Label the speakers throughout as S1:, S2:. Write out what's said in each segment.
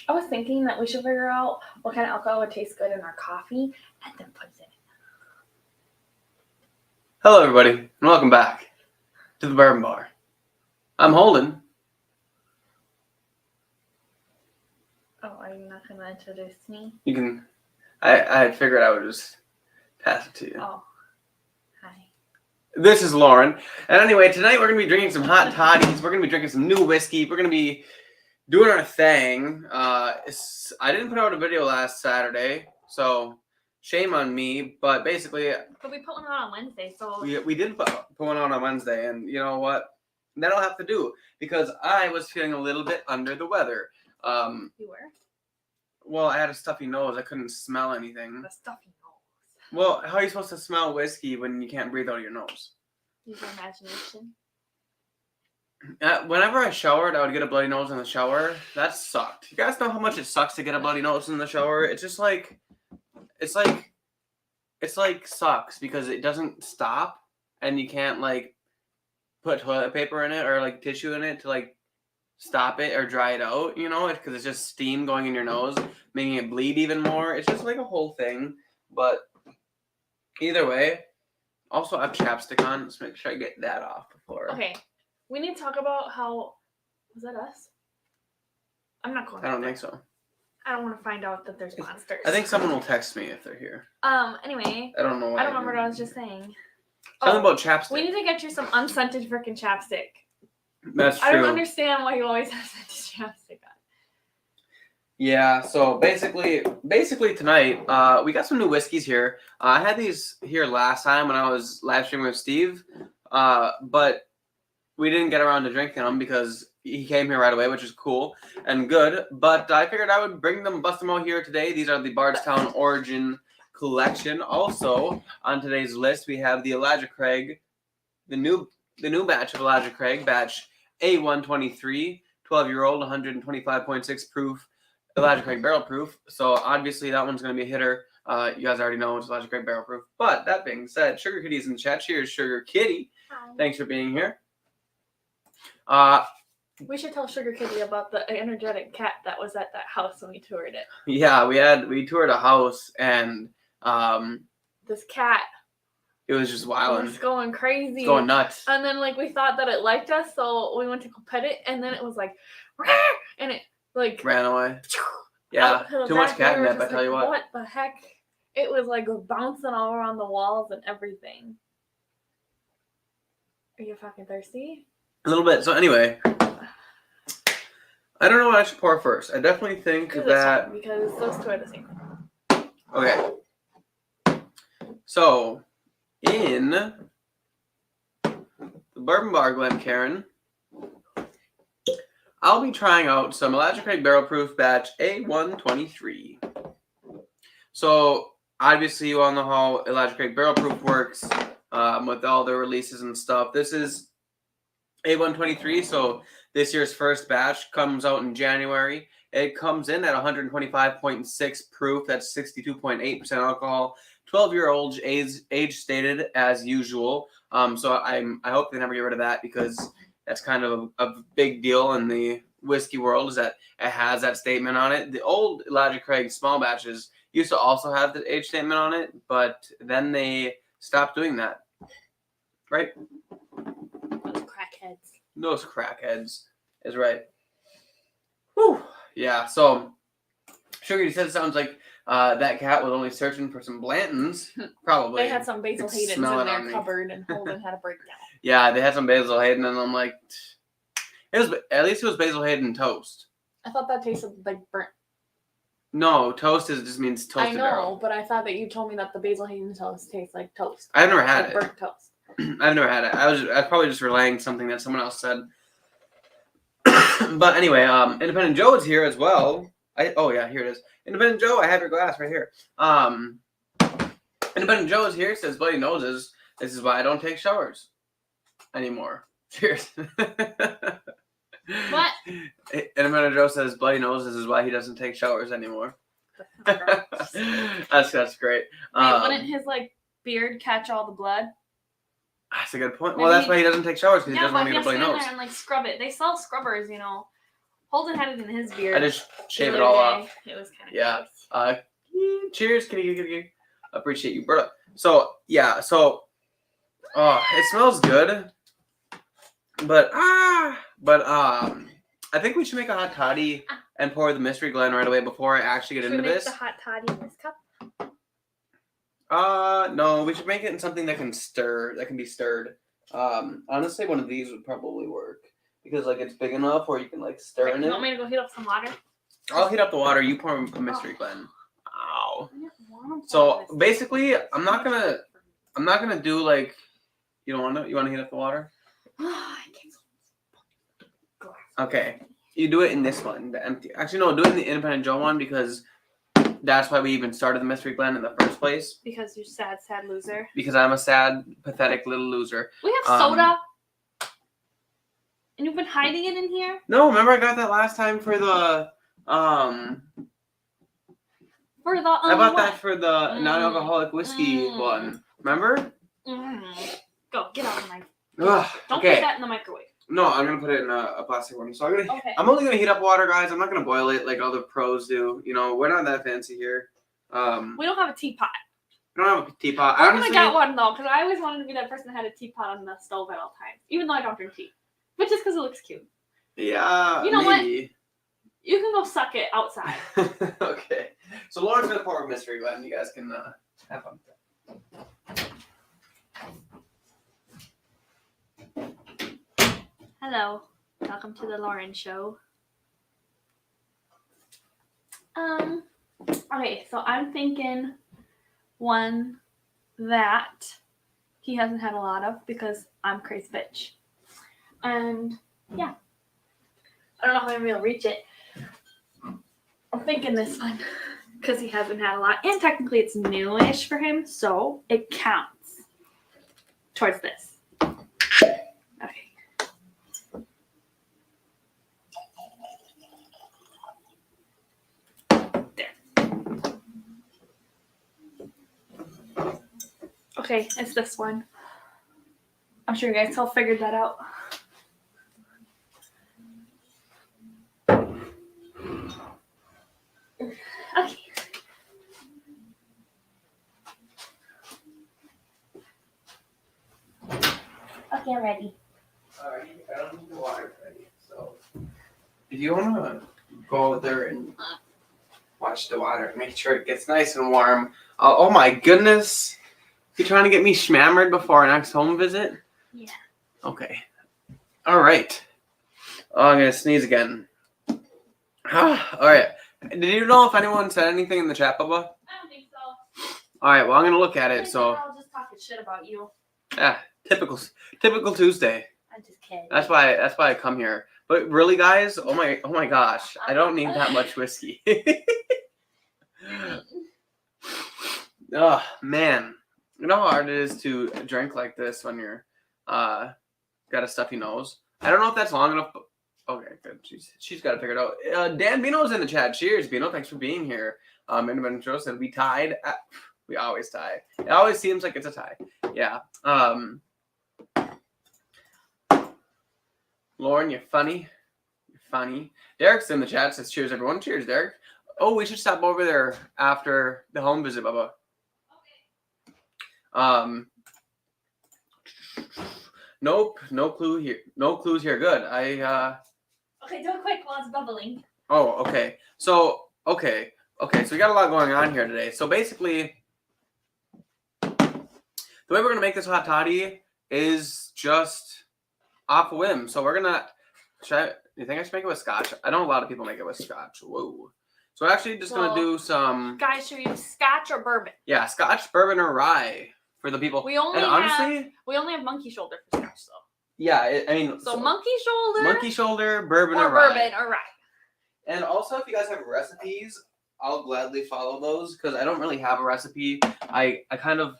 S1: I was thinking that we should figure out what kind of alcohol would taste good in our coffee and then put it in.
S2: Hello, everybody, and welcome back to the Bourbon Bar. I'm Holden.
S1: Oh, are you not going to introduce me?
S2: You can. I figured I would just pass it to you.
S1: Oh, hi.
S2: This is Loren, and anyway, tonight we're gonna be drinking some Hot Toddys. We're gonna be drinking some new whiskey. We're gonna be doing our thing. I didn't put out a video last Saturday, so shame on me. But basically,
S1: But we put one out on Wednesday, so
S2: we did put one out on Wednesday, and you know what? That'll have to do because I was feeling a little bit under the weather.
S1: You were?
S2: Well, I had a stuffy nose. I couldn't smell anything.
S1: The stuffy nose.
S2: Well, how are you supposed to smell whiskey when you can't breathe out of your nose?
S1: Use your imagination.
S2: Whenever I showered, I would get a bloody nose in the shower. That sucked. You guys know how much it sucks to get a bloody nose in the shower? It's just like, it's like sucks because it doesn't stop and you can't like put toilet paper in it or like tissue in it to like stop it or dry it out, you know, because it's just steam going in your nose, making it bleed even more. It's just like a whole thing. But either way, also I have chapstick on. Let's make sure I get that off before.
S1: Okay, we need to talk about how. Was that us? I'm not going.
S2: I don't think so.
S1: I don't want to find out that there's monsters.
S2: I think someone will text me if they're here.
S1: Anyway.
S2: I don't know.
S1: I don't remember what I was just saying.
S2: Something about chapstick.
S1: We need to get you some unscented freaking chapstick.
S2: That's true.
S1: I don't understand why you always have scented chapstick on.
S2: Yeah, so basically tonight, we got some new whiskeys here. I had these here last time when I was live streaming with Steve, but we didn't get around to drinking them because he came here right away, which is cool and good. But I figured I would bust them out here today. These are the Bardstown Origin Collection. Also, on today's list, we have the Elijah Craig, the new batch of Elijah Craig, batch A123, 12-year-old, 125.6 proof. Elijah Craig barrel proof, so obviously that one's going to be a hitter. You guys already know it's Elijah Craig barrel proof. But that being said, Sugar Kitty's in the chat. Cheers, Sugar Kitty.
S1: Hi.
S2: Thanks for being here.
S1: We should tell Sugar Kitty about the energetic cat that was at that house when we toured it.
S2: Yeah, we toured a house and
S1: this cat.
S2: It was just wilding.
S1: It was going crazy.
S2: It's going nuts.
S1: And then like we thought that it liked us, so we went to go pet it, and then it was like, and it like
S2: ran away. Yeah, too much catnip, I tell you what.
S1: What the heck? It was like bouncing all around the walls and everything. Are you fucking thirsty?
S2: A little bit. So anyway, I don't know what I should pour first. I definitely think that
S1: because those two are the same.
S2: Okay. So in the Bourbon Bar Glencairn, I'll be trying out some Elijah Craig Barrel Proof Batch A123. So, obviously, you all know how Elijah Craig Barrel Proof works with all their releases and stuff. This is A123, so this year's first batch comes out in January. It comes in at 125.6 proof. That's 62.8% alcohol. 12-year-old age stated as usual. So I hope they never get rid of that because that's kind of a big deal in the whiskey world is that it has that statement on it. The old Elijah Craig small batches used to also have the age statement on it, but then they stopped doing that. Right? Those crackheads is right. Whew. Yeah, so Sugar, you said it sounds like that cat was only searching for some Blantons. Probably.
S1: They had some Basil Haydens in their cupboard, and Holden had a breakdown. Yeah,
S2: they had some Basil Hayden, and I'm like, at least it was Basil Hayden toast.
S1: I thought that tasted like burnt.
S2: No, toast just means toasted.
S1: I know, barrel. But I thought that you told me that the Basil Hayden toast tastes like toast.
S2: I've never had it.
S1: Burnt toast.
S2: I've never had it. I was probably just relaying something that someone else said. But anyway, Independent Joe is here as well. Oh yeah, here it is. Independent Joe, I have your glass right here. Independent Joe is here. Says bloody noses. This is why I don't take showers anymore. Cheers.
S1: What?
S2: Independent Joe says bloody noses is why he doesn't take showers anymore. That's great.
S1: Wait, wouldn't his beard catch all the blood?
S2: That's a good point. Well, that's why he doesn't take showers because he doesn't want to get a bloody nose.
S1: Yeah, and scrub it. They sell scrubbers, Holden had it in his beard.
S2: I just shave
S1: the
S2: it all
S1: other day.
S2: off.
S1: It was kind of
S2: Yeah.
S1: gross.
S2: Cheers, kitty. Appreciate you, Berta. So yeah, it smells good, but I think we should make a hot toddy and pour the mystery blend right away before I actually get
S1: Should
S2: into
S1: we make
S2: this.
S1: the hot toddy in this cup?
S2: No, we should make it in something that can be stirred. Honestly, one of these would probably work because like it's big enough where you can like stir in
S1: You
S2: it.
S1: want me to go heat up some water?
S2: I'll heat up the water. You pour a mystery blend. Ow. So basically, I'm not gonna do like. You don't want to. You want to heat up the water? Okay. You do it in this one, the empty. Actually, no. Do it in the Independent Joe one because that's why we even started the mystery blend in the first place.
S1: Because you're sad loser.
S2: Because I'm a sad, pathetic little loser.
S1: We have soda. And you've been hiding it in here?
S2: No, remember I got that last time for the I bought that for the non-alcoholic whiskey one. Remember?
S1: Go, get out of my.
S2: Ugh,
S1: Don't
S2: okay.
S1: put that in the microwave.
S2: No, I'm gonna put it in a plastic one. So
S1: Okay.
S2: I'm only gonna heat up water, guys. I'm not gonna boil it like other pros do. You know, we're not that fancy here.
S1: We don't have a teapot.
S2: We don't have a teapot.
S1: I'm gonna get one though, because I always wanted to be that person that had a teapot on the stove at all times, even though I don't drink tea. But just because it looks cute.
S2: Yeah.
S1: You know
S2: maybe.
S1: what? You can go suck it outside.
S2: Okay. So Lauren's gonna pour a mystery blend. You guys can have fun.
S1: Hello. Welcome to the Loren Show. Okay, so I'm thinking one that he hasn't had a lot of because I'm crazy bitch. And yeah. I don't know if I'm gonna be able to reach it. I'm thinking this one because he hasn't had a lot. And technically it's newish for him, so it counts towards this. Okay. Okay, it's this one. I'm sure you guys all figured that out. Okay. Okay, I'm ready.
S2: Alright, I don't need the water ready. So if you wanna go out there and watch the water, make sure it gets nice and warm. Oh my goodness. You trying to get me schmammered before our next home visit?
S1: Yeah.
S2: Okay. Alright. Oh, I'm gonna sneeze again. Alright. Did you know if anyone said anything in the chat, Bubba?
S1: I don't think so.
S2: Alright, well I'm gonna look at it, so
S1: I'll just talk shit about you.
S2: yeah, typical Tuesday.
S1: I'm just kidding.
S2: That's why I come here. But really guys, oh my gosh, I don't need that much whiskey. Oh man. You know how hard it is to drink like this when you're got a stuffy nose? I don't know if that's long enough. But... Okay, good. She's got to figure it out. Dan Bino's in the chat. Cheers, Bino. Thanks for being here. Independent Joe said we tied. We always tie. It always seems like it's a tie. Yeah. Lauren, you're funny. You're funny. Derek's in the chat. Says cheers, everyone. Cheers, Derek. Oh, we should stop over there after the home visit, Bubba. Nope, no clue here. No clues here. Good.
S1: Okay, do it quick while it's bubbling.
S2: Oh, okay. So, okay. So we got a lot going on here today. So basically, the way we're gonna make this hot toddy is just off a whim. So we're gonna. You think I should make it with scotch? I know a lot of people make it with scotch. Whoa. So we're actually just gonna do some.
S1: Guys, should we use scotch or bourbon?
S2: Yeah, scotch, bourbon, or rye for the people.
S1: We only have monkey shoulder for scotch, though.
S2: Yeah, I mean.
S1: So monkey shoulder,
S2: bourbon, or
S1: rye.
S2: And also, if you guys have recipes, I'll gladly follow those because I don't really have a recipe. I kind of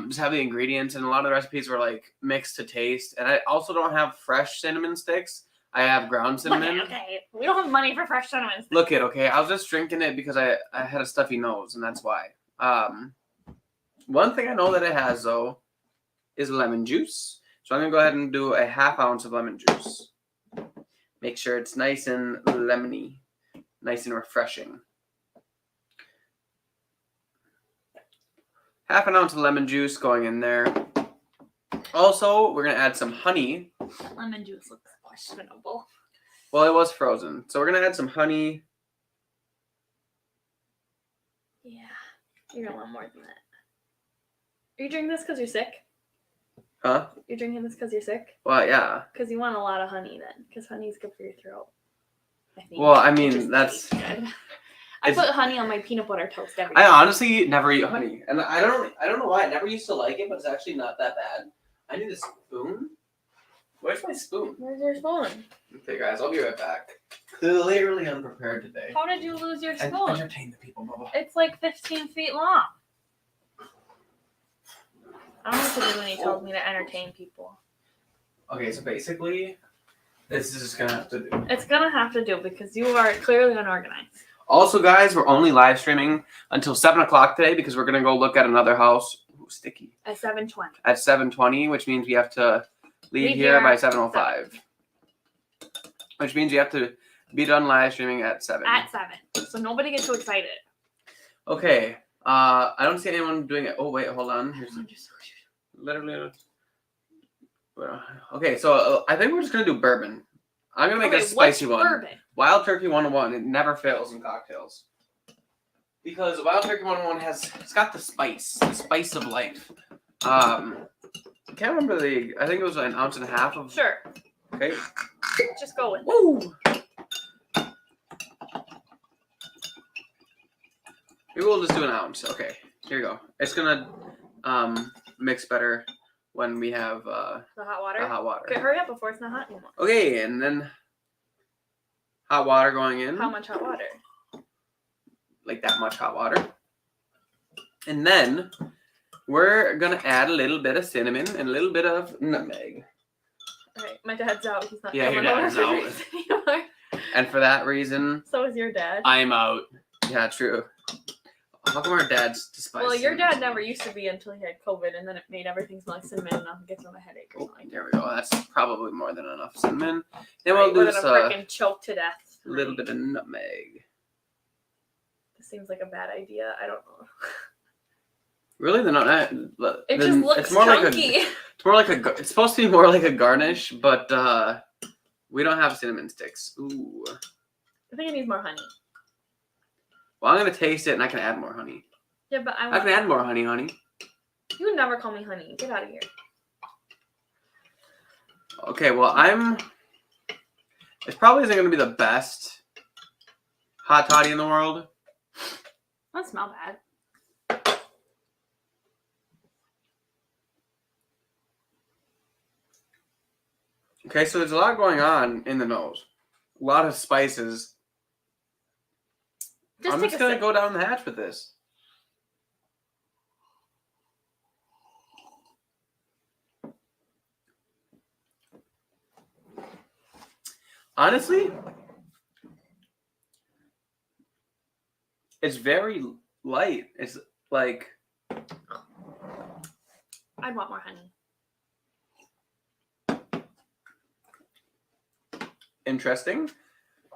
S2: just have the ingredients, and a lot of the recipes were like mixed to taste. And I also don't have fresh cinnamon sticks. I have ground cinnamon.
S1: Okay, we don't have money for fresh cinnamon sticks.
S2: Look it, okay. I was just drinking it because I had a stuffy nose, and that's why. One thing I know that it has though is lemon juice. So I'm gonna go ahead and do a 1/2 ounce of lemon juice. Make sure it's nice and lemony, nice and refreshing. 1/2 ounce of lemon juice going in there. Also, we're gonna add some honey.
S1: Lemon juice looks questionable.
S2: Well, it was frozen, so we're gonna add some honey.
S1: Yeah, you're gonna want more than that. Are you drinking this because you're sick?
S2: Huh?
S1: You're drinking this because you're sick?
S2: Well, yeah.
S1: Because you want a lot of honey then, because honey's good for your throat. I think.
S2: Well, I
S1: It
S2: mean,
S1: just
S2: that's.
S1: tastes good. I put honey on my peanut butter toast every
S2: I
S1: day.
S2: honestly never eat honey, and I don't know why. I never used to like it, but it's actually not that bad. I need a spoon. Where's my spoon?
S1: Where's your spoon?
S2: Okay, guys, I'll be right back. Clearly unprepared today.
S1: How did you lose your spoon?
S2: Entertain the people, Bubba.
S1: It's like 15 feet long. I don't know what to do when he tells me to entertain people.
S2: Okay, so basically, this is just gonna have to do.
S1: It's gonna have to do because you are clearly unorganized.
S2: Also, guys, we're only live streaming until 7 o'clock today because we're gonna go look at another house. Ooh, sticky.
S1: At 7:20.
S2: At 7:20, which means we have to leave here by 7:05. Which means you have to be done live streaming at 7.
S1: At 7. So nobody get too excited.
S2: Okay. I don't see anyone doing it. Oh wait, hold on. Here's literally. Okay, so I think we're just gonna do bourbon. I'm gonna make a spicy one.
S1: Bourbon?
S2: Wild Turkey 101. It never fails in cocktails. Because Wild Turkey 101 it's got the spice of life. I can't remember I think it was 1.5 ounces of.
S1: Sure.
S2: Okay.
S1: Just go with it.
S2: Woo! Maybe we'll just do 1 ounce. Okay, here you go. It's gonna mix better when we have
S1: The hot water?
S2: the hot water.
S1: Okay, hurry up before it's not hot anymore.
S2: Okay, and then hot water going in.
S1: How much hot water?
S2: Like that much hot water. And then we're gonna add a little bit of cinnamon and a little bit of nutmeg.
S1: Alright, my dad's out. He's not
S2: Yeah, your
S1: coming over
S2: dad's
S1: for
S2: out.
S1: drinks anymore.
S2: And for that reason,
S1: So is your dad.
S2: I'm out. Yeah, true. How come our dad's despise?
S1: Well, your
S2: cinnamon?
S1: dad never used to be until he had COVID, and then it made everything smell like cinnamon, and now he gets him a headache or
S2: Oh,
S1: something.
S2: there we go. That's probably more than enough cinnamon. Then
S1: Right,
S2: we'll
S1: we're
S2: do
S1: gonna
S2: a
S1: freaking choke to death.
S2: little bit of nutmeg.
S1: This seems like a bad idea. I don't know.
S2: Really, the nutmeg.
S1: It just looks
S2: it's more
S1: chunky.
S2: It's more like a. It's supposed to be more like a garnish, but we don't have cinnamon sticks. Ooh.
S1: I think it needs more honey.
S2: Well, I'm gonna taste it, and I can add more honey.
S1: Yeah, but
S2: I can add more honey.
S1: You would never call me honey. Get out of here.
S2: Okay, well, it probably isn't gonna be the best hot toddy in the world.
S1: Doesn't smell bad.
S2: Okay, so there's a lot going on in the nose. A lot of spices. I'm just gonna go down the hatch with this. Honestly, it's very light. It's like
S1: I'd want more honey.
S2: interesting.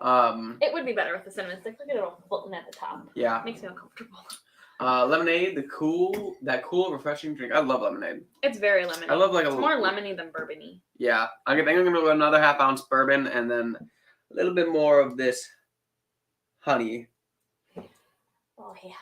S1: It would be better with the cinnamon stick. Look at it all floating at the top.
S2: Yeah.
S1: Makes me uncomfortable.
S2: Lemonade, that cool, refreshing drink. I love lemonade.
S1: It's very lemony.
S2: I love
S1: it's more lemony than bourbony.
S2: Yeah, I think I'm gonna go another 1/2 ounce bourbon and then a little bit more of this honey.
S1: Oh yeah.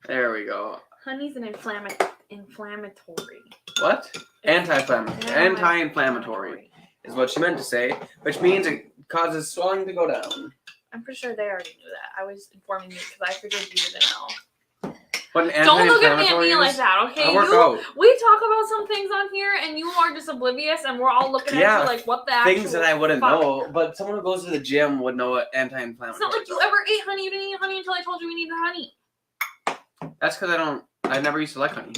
S2: There we go.
S1: Honey's an inflammatory.
S2: What? Anti-inflammatory is what she meant to say, which means it causes swelling to go down.
S1: I'm pretty sure they already knew that. I was informing you because I figured you didn't know.
S2: What an
S1: Don't look at me
S2: anti-inflammatory
S1: like
S2: is?
S1: that, okay?
S2: I work out.
S1: We talk about some things on here, and you are just oblivious, and we're all looking at you like, what the actual
S2: Things that I wouldn't
S1: fuck?
S2: know, but someone who goes to the gym would know what
S1: It's
S2: anti-inflammatory
S1: not like
S2: is.
S1: you ever ate honey. You didn't eat honey until I told you we needed honey.
S2: That's because I never used to like honey.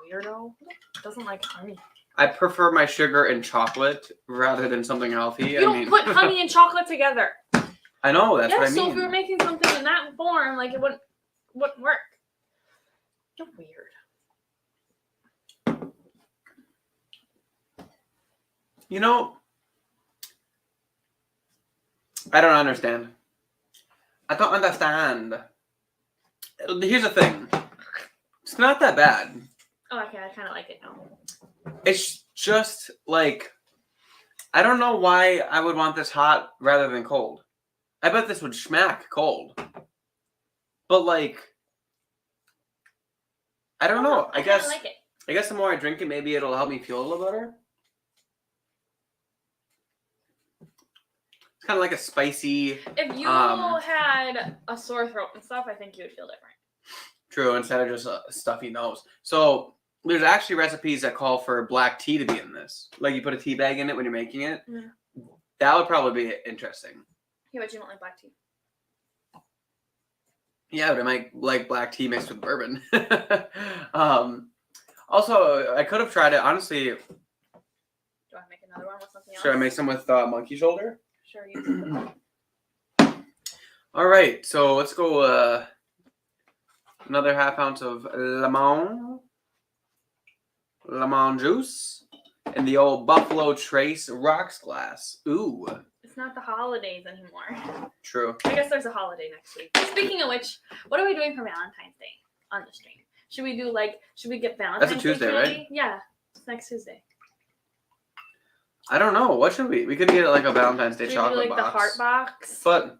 S1: Weirdo. Doesn't like honey.
S2: I prefer my sugar in chocolate rather than something healthy.
S1: You don't put honey and chocolate together.
S2: I know, that's what I mean.
S1: So if we were making something in that form, like it wouldn't work. You're weird.
S2: You know, I don't understand. I don't understand. Here's the thing. It's not that bad.
S1: Oh, okay. I kind of like it now.
S2: It's just like, I don't know why I would want this hot rather than cold. I bet this would smack cold. But like, I don't know. I guess
S1: like it.
S2: I guess the more I drink it, maybe it'll help me feel a little better. It's kind of like a spicy.
S1: If you had a sore throat and stuff, I think you would feel different.
S2: True, instead of just a stuffy nose. So there's actually recipes that call for black tea to be in this. Like you put a tea bag in it when you're making it.
S1: Yeah.
S2: That would probably be interesting.
S1: Yeah, but you don't like black tea.
S2: Yeah, but I might like black tea mixed with bourbon. Also, I could have tried it. Honestly,
S1: Do you want to make another one with something else?
S2: should I make some with monkey shoulder?
S1: Sure, you can.
S2: All right, so let's go another half ounce of lemon juice in the old Buffalo Trace rocks glass. Ooh,
S1: It's not the holidays anymore.
S2: true.
S1: I guess there's a holiday next week. Speaking of which, what are we doing for Valentine's Day on the stream? Should we get Valentine's Day?
S2: That's a Tuesday,
S1: candy?
S2: right?
S1: Yeah, it's next Tuesday.
S2: I don't know. What should we? We could get like a Valentine's Day
S1: Should we
S2: chocolate
S1: do like
S2: box.
S1: the heart box?
S2: But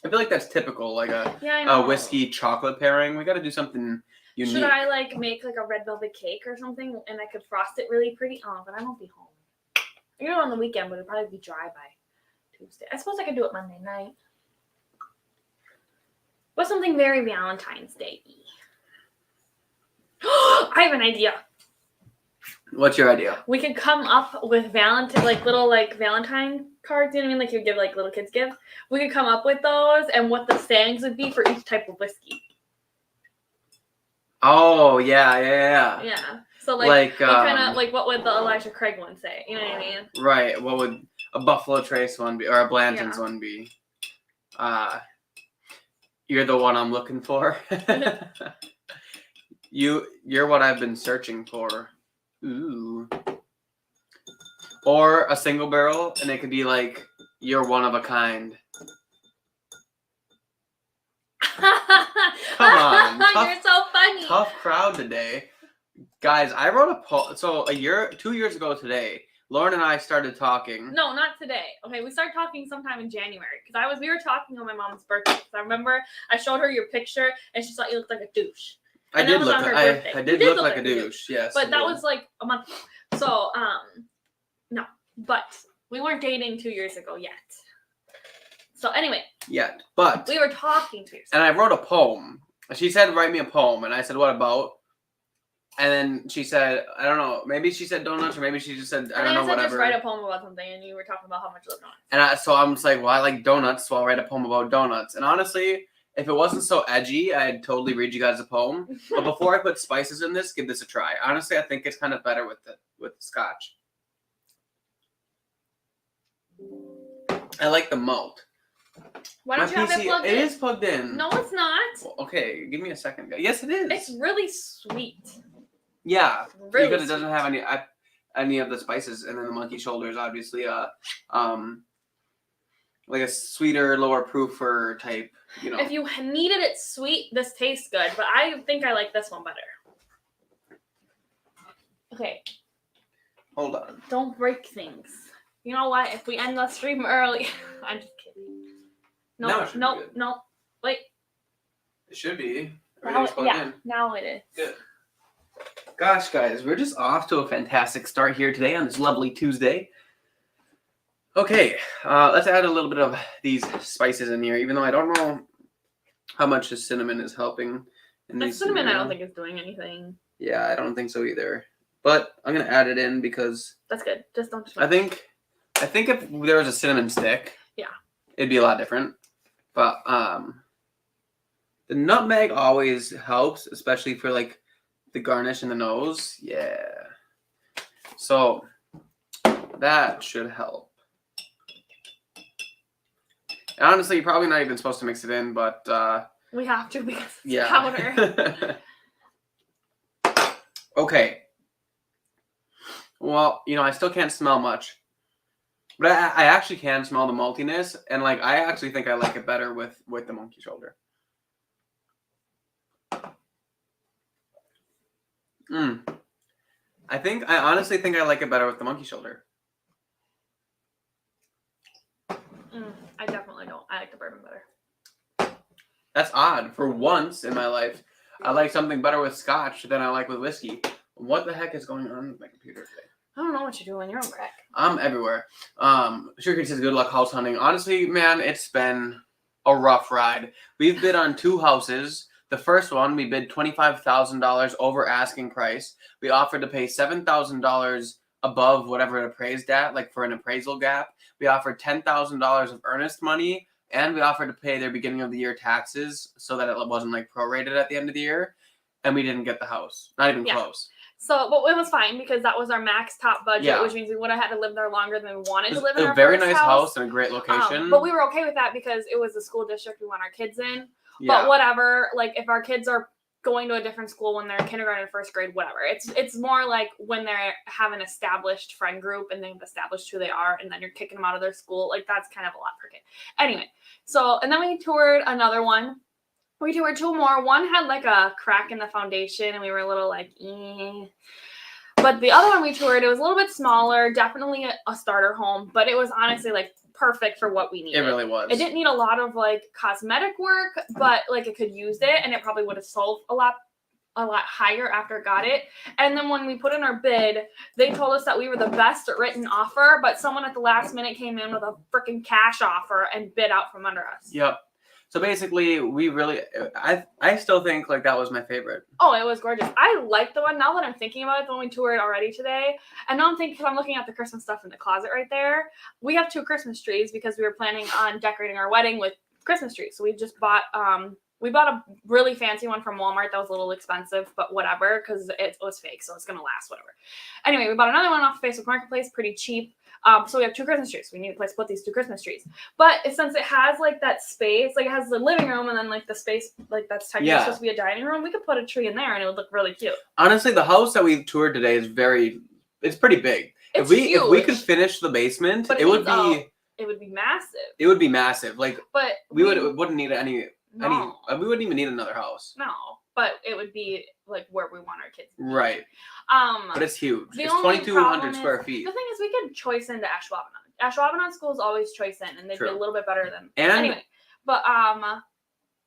S2: I feel like that's typical, like
S1: Yeah, I know.
S2: a whiskey chocolate pairing. We got to do something unique.
S1: Should I like make like a red velvet cake or something, and I could frost it really pretty? Oh, but I won't be home. I could do it on the weekend, but it'd probably be dry by Tuesday. I suppose I could do it Monday night. What's something very Valentine's Day-y? I have an idea.
S2: What's your idea?
S1: We could come up with little Valentine cards. You know what I mean? Like you give like little kids give. We could come up with those and what the sayings would be for each type of whiskey.
S2: Oh yeah.
S1: Yeah. So what would the Elijah Craig one say? You know what I mean?
S2: Right. What would a Buffalo Trace one be, or a Blanton's one be? You're the one I'm looking for. You're what I've been searching for. Ooh. Or a single barrel, and it could be like, you're one of a kind. Come on.
S1: You're so funny.
S2: Tough crowd today. Guys, I wrote a poll. So 2 years ago today, Loren and I started talking.
S1: No, not today. Okay, we started talking sometime in January because we were talking on my mom's birthday. I remember I showed her your picture and she thought you looked like a douche.
S2: I did look like a douche, yes.
S1: But that was like a month ago. So, no. But we weren't dating 2 years ago yet. So anyway.
S2: Yet. But.
S1: We were talking 2 years ago.
S2: And I wrote a poem. She said, write me a poem. And I said, what about? And then she said, I don't know. Maybe she said donuts, or maybe she just said, I don't know, whatever.
S1: Just write a poem about something, and you were talking about how much you love donuts.
S2: And so I'm just like, well, I like donuts, so I'll write a poem about donuts. And honestly, if it wasn't so edgy, I'd totally read you guys a poem. But before I put spices in this, give this a try. Honestly, I think it's kind of better with the scotch. I like the malt.
S1: Why don't you have it plugged in?
S2: It is plugged in.
S1: No, it's not.
S2: Well, okay, give me a second. Yes, it is.
S1: It's really sweet.
S2: Yeah,
S1: really
S2: because it doesn't have any of the spices, and then the monkey shoulder is obviously like a sweeter, lower proofer type. You know.
S1: If you needed it sweet, this tastes good, but I think I like this one better. Okay.
S2: Hold on.
S1: Don't break things. You know what? If we end the stream early, I'm just kidding. No. Wait.
S2: It should be.
S1: Now it is.
S2: Good. Gosh, guys, we're just off to a fantastic start here today on this lovely Tuesday. Okay, let's add a little bit of these spices in here, even though I don't know how much the cinnamon is helping.
S1: The cinnamon, I don't think is doing anything.
S2: Yeah, I don't think so either. But I'm gonna add it in because
S1: that's good. Just don't.
S2: I think if there was a cinnamon stick, it'd be a lot different. But the nutmeg always helps, especially for like the garnish in the nose. Yeah. So that should help. And honestly, you're probably not even supposed to mix it in, but
S1: we have to because it's powder.
S2: Okay. Well, I still can't smell much. But I actually can smell the maltiness, and like I actually think I like it better with the monkey shoulder. I honestly think I like it better with the monkey shoulder.
S1: I definitely don't. I like the bourbon better.
S2: That's odd. For once in my life, I like something better with scotch than I like with whiskey. What the heck is going on with my computer today?
S1: I don't know what you're doing. You're on crack.
S2: I'm everywhere. Sugarcane says good luck house hunting. Honestly, man, it's been a rough ride. We've bid on 2 houses. The first one, we bid $25,000 over asking price. We offered to pay $7,000 above whatever it appraised at, like for an appraisal gap. We offered $10,000 of earnest money, and we offered to pay their beginning of the year taxes so that it wasn't like prorated at the end of the year. And we didn't get the house. Not even close.
S1: So, but it was fine because that was our max top budget, which means we would have had to live there longer than we wanted to live in.
S2: A very nice house and a great location.
S1: But we were okay with that because it was the school district we want our kids in.
S2: Yeah.
S1: But whatever, like if our kids are going to a different school when they're in kindergarten and first grade, whatever. It's more like when they have an established friend group and they've established who they are, and then you're kicking them out of their school. Like that's kind of a lot for a kid. Anyway, so and then we toured another one. We toured 2 more. One had like a crack in the foundation, and we were a little like, eh. But the other one we toured, it was a little bit smaller, definitely a starter home, but it was honestly like perfect for what we needed.
S2: It really was.
S1: It didn't need a lot of like cosmetic work, but like it could use it, and it probably would have sold a lot higher after it got it. And then when we put in our bid, they told us that we were the best written offer, but someone at the last minute came in with a freaking cash offer and bid out from under us.
S2: Yep. So basically, we really, I still think like that was my favorite.
S1: Oh, it was gorgeous. I like the one, now that I'm thinking about it, the one we toured already today. And now I'm thinking, because I'm looking at the Christmas stuff in the closet right there. We have 2 Christmas trees because we were planning on decorating our wedding with Christmas trees. So we just bought, we bought a really fancy one from Walmart that was a little expensive, but whatever, because it was fake, so it's going to last, whatever. Anyway, we bought another one off Facebook Marketplace, pretty cheap. So we have 2 Christmas trees. We need a place to put these 2 Christmas trees. But since it has like that space, like it has the living room and then like the space, like that's technically supposed to be a dining room, we could put a tree in there and it would look really cute.
S2: Honestly, the house that we toured today is it's pretty big.
S1: It's
S2: huge. If we could finish the basement, it would be
S1: massive.
S2: It would be massive. Like,
S1: but
S2: we wouldn't need we wouldn't even need another house.
S1: No, but it would be like where we want our kids to be.
S2: Right. But it's huge. It's 2,200 square feet.
S1: The thing is, we could choice into Ashwaubenon. Ashwaubenon school is always choice in, and they'd be a little bit better than anyway. But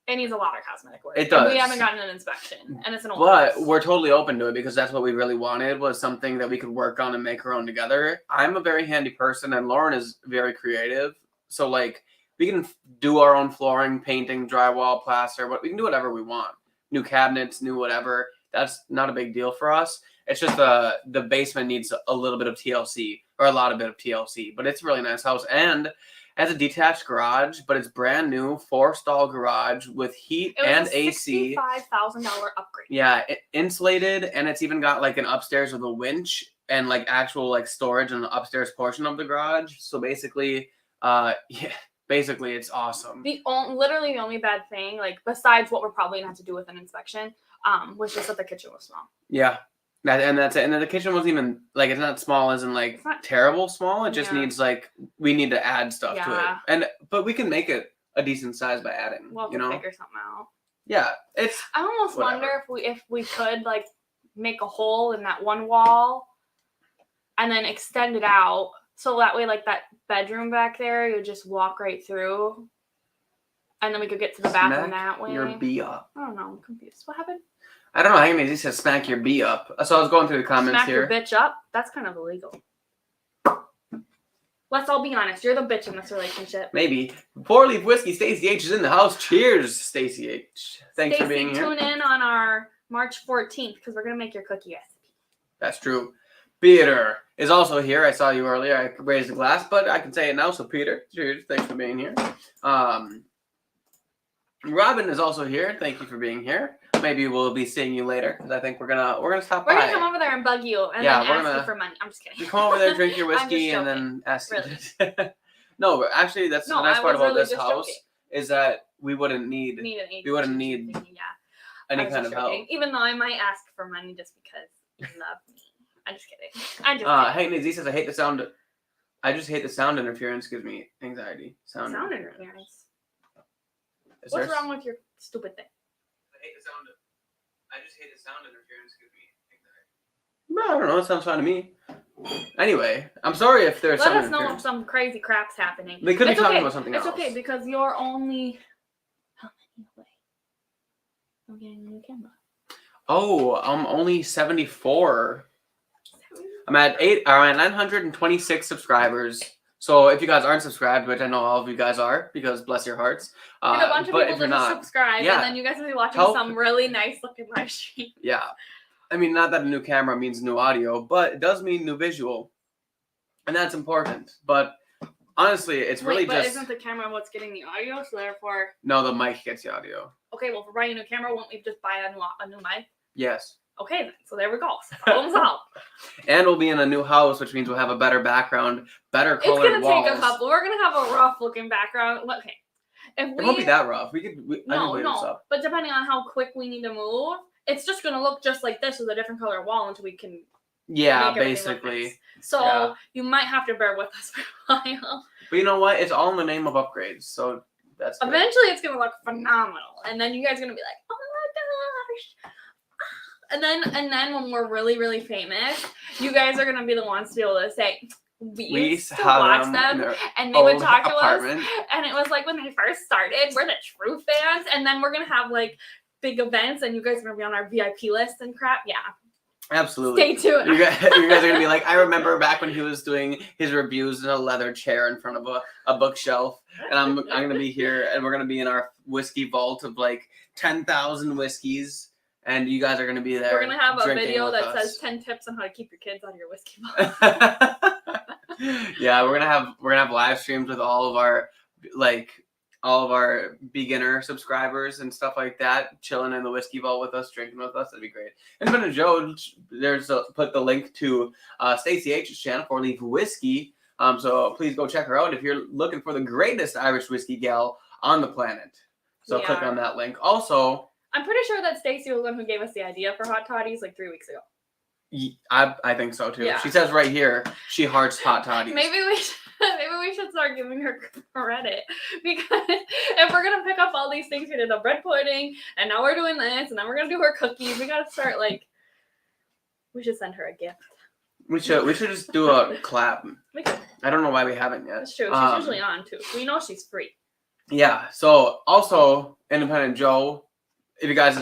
S1: it needs a lot of cosmetic work.
S2: It does.
S1: And we haven't gotten an inspection, and it's an old
S2: But
S1: house.
S2: we're totally open to it because that's what we really wanted, was something that we could work on and make our own together. I'm a very handy person, and Loren is very creative. So like we can do our own flooring, painting, drywall, plaster, but we can do whatever we want. New cabinets, new whatever. That's not a big deal for us. It's just the basement needs a little bit of TLC, or a lot of bit of TLC, but it's a really nice house. And has a detached garage, but it's brand new, 4-stall garage with heat and AC.
S1: $65,000 upgrade.
S2: Yeah, insulated, and it's even got like an upstairs with a winch and like actual like storage in the upstairs portion of the garage. So basically, basically it's awesome.
S1: Literally the only bad thing, like besides what we're probably gonna have to do with an inspection, was just that the kitchen was small.
S2: Yeah. That's it. And then the kitchen wasn't even like, it's not small as in like it's not terrible small. It just needs like, we need to add stuff to it. But we can make it a decent size by adding.
S1: We'll figure something out.
S2: Yeah.
S1: I almost wonder if we could like make a hole in that one wall and then extend it out. So that way, like that bedroom back there, you would just walk right through. And then we could get to the bathroom that way.
S2: Your bee up.
S1: I don't know. I'm confused. What happened?
S2: I don't know. I mean, he says smack your bee up. So I was going through the comments here.
S1: Smack your bitch up? That's kind of illegal. Let's all be honest. You're the bitch in this relationship.
S2: Maybe. 4-Leaf Whiskey. Stacey H is in the house. Cheers, Stacey H. Thanks for being here.
S1: Tune in on our March 14th because we're going to make your cookie recipe.
S2: That's true. Peter is also here. I saw you earlier. I raised the glass, but I can say it now. So Peter, cheers. Thanks for being here. Robin is also here. Thank you for being here. Maybe we'll be seeing you later because I think we're gonna stop by.
S1: We're gonna come over there and bug you and then ask you for money. I'm just kidding.
S2: You come over there, drink your whiskey, and then ask.
S1: Really?
S2: No, but actually, that's the nice part about this house is that we wouldn't need any kind of help.
S1: Even though I might ask for money just because you love me. I'm just kidding.
S2: Hey, Nizzy says I hate the sound. I just hate the sound interference. Gives me anxiety.
S1: Sound interference.
S2: Is
S1: What's
S2: there
S1: wrong with your stupid thing?
S2: I hate the sound. I just hate the sound interference. Gives me anxiety. Well, I don't know. It sounds fine to me. Anyway, I'm sorry if there's
S1: Let
S2: some
S1: us know if
S2: interference.
S1: some crazy crap's happening.
S2: They could be
S1: It's
S2: talking
S1: okay.
S2: about something else.
S1: It's okay because you're only how many away? I'm getting a new camera.
S2: Oh, I'm only 74. I'm at 926 subscribers. So if you guys aren't subscribed, which I know all of you guys are, because bless your hearts.
S1: Get a bunch of
S2: but
S1: people
S2: if you're
S1: to just
S2: not,
S1: subscribe,
S2: yeah.
S1: and then you guys will be watching
S2: Help.
S1: some really nice looking live stream.
S2: Yeah. I mean, not that a new camera means new audio, but it does mean new visual. And that's important. But honestly, it's really
S1: but
S2: just...
S1: isn't the camera what's getting the audio? So therefore...
S2: No, the mic gets the audio.
S1: Okay, well, for buying a new camera, won't we just buy a new mic?
S2: Yes.
S1: Okay, then. So there we go. Problem solved.
S2: And we'll be in a new house, which means we'll have a better background, better colored walls.
S1: It's going to take a couple. We're going to have a rough looking background. Okay.
S2: It won't be that rough.
S1: No. But depending on how quick we need to move, it's just going to look just like this with a different color wall until we can...
S2: Yeah, basically.
S1: Nice. So you might have to bear with us for a while.
S2: But you know what? It's all in the name of upgrades. So that's good.
S1: Eventually it's going to look phenomenal. And then you guys are going to be like, oh my gosh. And then when we're really, really famous, you guys are going to be the ones to be able to say, we used to watch them and they would talk to us. And it was like when they first started, we're the true fans. And then we're going to have like big events and you guys are going to be on our VIP list and crap. Yeah.
S2: Absolutely.
S1: Stay tuned.
S2: You guys are going to be like, I remember back when he was doing his reviews in a leather chair in front of a bookshelf. And I'm going to be here and we're going to be in our whiskey vault of like 10,000 whiskeys. And you guys are going to be there.
S1: We're going to have a video that says 10 tips on how to keep your kids out of your whiskey vault.
S2: Yeah, we're gonna have live streams with all of our beginner subscribers and stuff like that, chilling in the whiskey vault with us, drinking with us. That'd be great. And Ben and Joe, put the link to Stacey H's channel, 4 Leaf Whiskey. So please go check her out if you're looking for the greatest Irish whiskey gal on the planet. So click on that link. Also,
S1: I'm pretty sure that Stacey was the one who gave us the idea for Hot Toddys like 3 weeks ago.
S2: I think so too.
S1: Yeah.
S2: She says right here she hearts Hot Toddys.
S1: Maybe we should start giving her credit, because if we're gonna pick up all these things, we did the bread pudding, and now we're doing this, and then we're gonna do her cookies. We gotta start we should send her a gift. We
S2: should just do a clap.
S1: We could.
S2: I don't know why we haven't yet.
S1: That's true. She's usually on too. We know she's free.
S2: Yeah. So also, Independent Joe. If you guys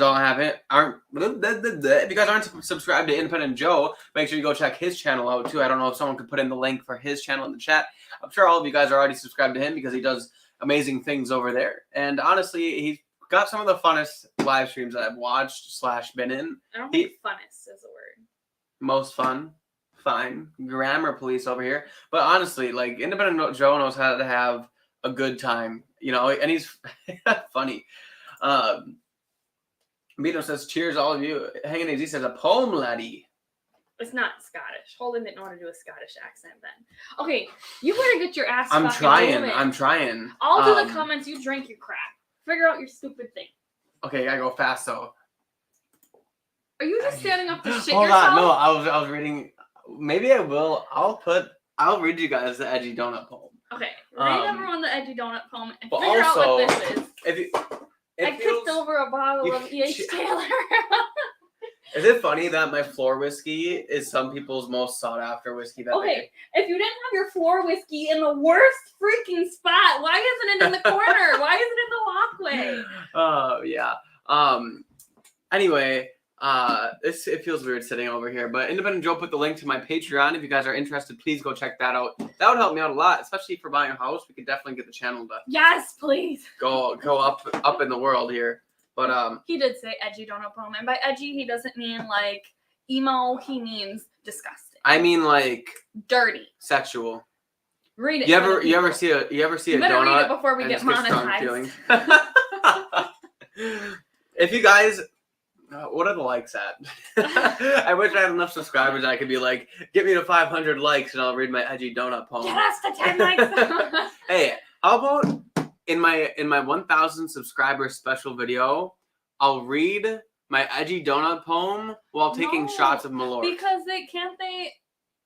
S2: aren't subscribed to Independent Joe, make sure you go check his channel out too. I don't know if someone could put in the link for his channel in the chat. I'm sure all of you guys are already subscribed to him because he does amazing things over there. And honestly, he's got some of the funnest live streams that I've watched / been in.
S1: I don't think funnest is a word.
S2: Most fun. Fine. Grammar police over here. But honestly, Independent Joe knows how to have a good time, and he's funny. Vito says, cheers, all of you. Hanging AZ says, a poem, laddie.
S1: It's not Scottish. Holden didn't know how to do a Scottish accent then. Okay, you better get your ass
S2: I'm trying.
S1: I'll do the comments. You drink your crap. Figure out your stupid thing.
S2: Okay, I gotta go fast, though.
S1: Are you just standing up to shit
S2: Hold
S1: yourself?
S2: on, no, I was reading. Maybe I will. I'll read you guys the Edgy Donut poem.
S1: Okay, read everyone the Edgy Donut poem and
S2: but
S1: figure
S2: also,
S1: out what this is. I kicked over a bottle of E.H. Taylor.
S2: Is it funny that my floor whiskey is some people's most sought after whiskey?
S1: Okay, if you didn't have your floor whiskey in the worst freaking spot, why isn't it in the corner? Why is it in the walkway?
S2: Yeah. Anyway, it feels weird sitting over here, but Independent Joe put the link to my Patreon. If you guys are interested, please go check that out. That would help me out a lot, especially for buying a house. We could definitely get the channel to
S1: please
S2: go up in the world here. But
S1: he did say edgy donut poem, and by edgy he doesn't mean like emo. He means disgusting.
S2: I mean like
S1: dirty,
S2: sexual.
S1: Read it.
S2: You ever see a donut?
S1: Read it before we get monetized.
S2: If you guys. What are the likes at? I wish I had enough subscribers that I could be like, get me to 500 likes and I'll read my Edgy Donut poem.
S1: Get us to 10 likes.
S2: Hey, how about in my 1,000 subscriber special video, I'll read my Edgy Donut poem while taking shots of Malort.
S1: Because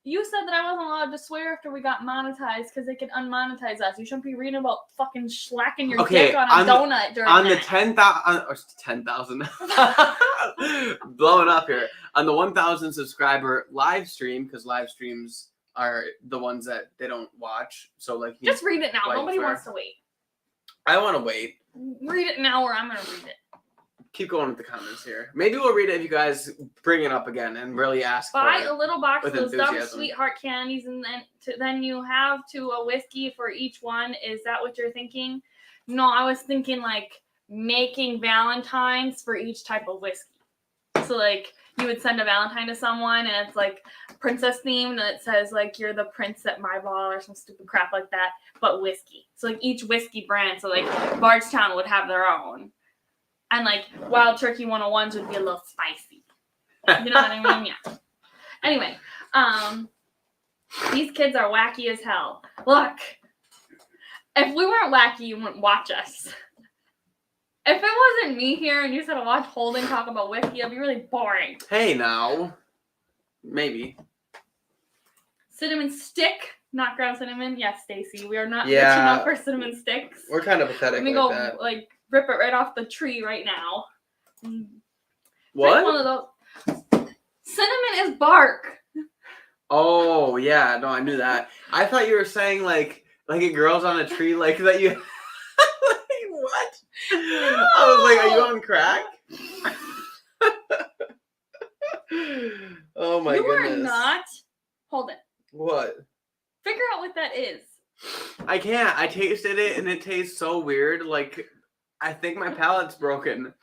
S1: You said that I wasn't allowed to swear after we got monetized because they could unmonetize us. You shouldn't be reading about fucking slacking your dick on a donut during
S2: on
S1: that.
S2: the 10,000 blowing up here on the 1,000 subscriber live stream, because live streams are the ones that they don't watch. So like,
S1: just read it now.
S2: like
S1: Nobody
S2: swear.
S1: wants to wait.
S2: I want to wait.
S1: Read it now, or I'm gonna read it.
S2: Keep going with the comments here. Maybe we'll read it if you guys bring it up again and really ask
S1: Buy
S2: for
S1: a little box of
S2: with
S1: those dumb
S2: enthusiasm.
S1: sweetheart candies, and then you have a whiskey for each one. Is that what you're thinking? No, I was thinking like making Valentines for each type of whiskey. So like you would send a Valentine to someone, and it's like princess themed, and it says like you're the prince at my ball or some stupid crap like that, but whiskey. So like each whiskey brand. So like Bardstown would have their own. And, like, Wild Turkey 101s would be a little spicy. You know what I mean? Yeah. Anyway, these kids are wacky as hell. Look, if we weren't wacky, you wouldn't watch us. If it wasn't me here and you said to watch Holden talk about whiskey, it'd be really boring.
S2: Hey, now. Maybe.
S1: Cinnamon stick. Not ground cinnamon. Yes, Stacy. We are not rich enough for cinnamon sticks.
S2: We're kind of pathetic.
S1: Let me
S2: like
S1: go,
S2: that.
S1: like, rip it right off the tree right now.
S2: What?
S1: Drink one of those. Cinnamon is bark.
S2: Oh yeah, no, I knew that. I thought you were saying like it grows on a tree, like that you. Like, what?
S1: No.
S2: I was like, are you on crack? Oh my goodness.
S1: You are not. Hold it.
S2: What?
S1: Figure out what that is.
S2: I can't. I tasted it and it tastes so weird. Like, I think my palate's broken.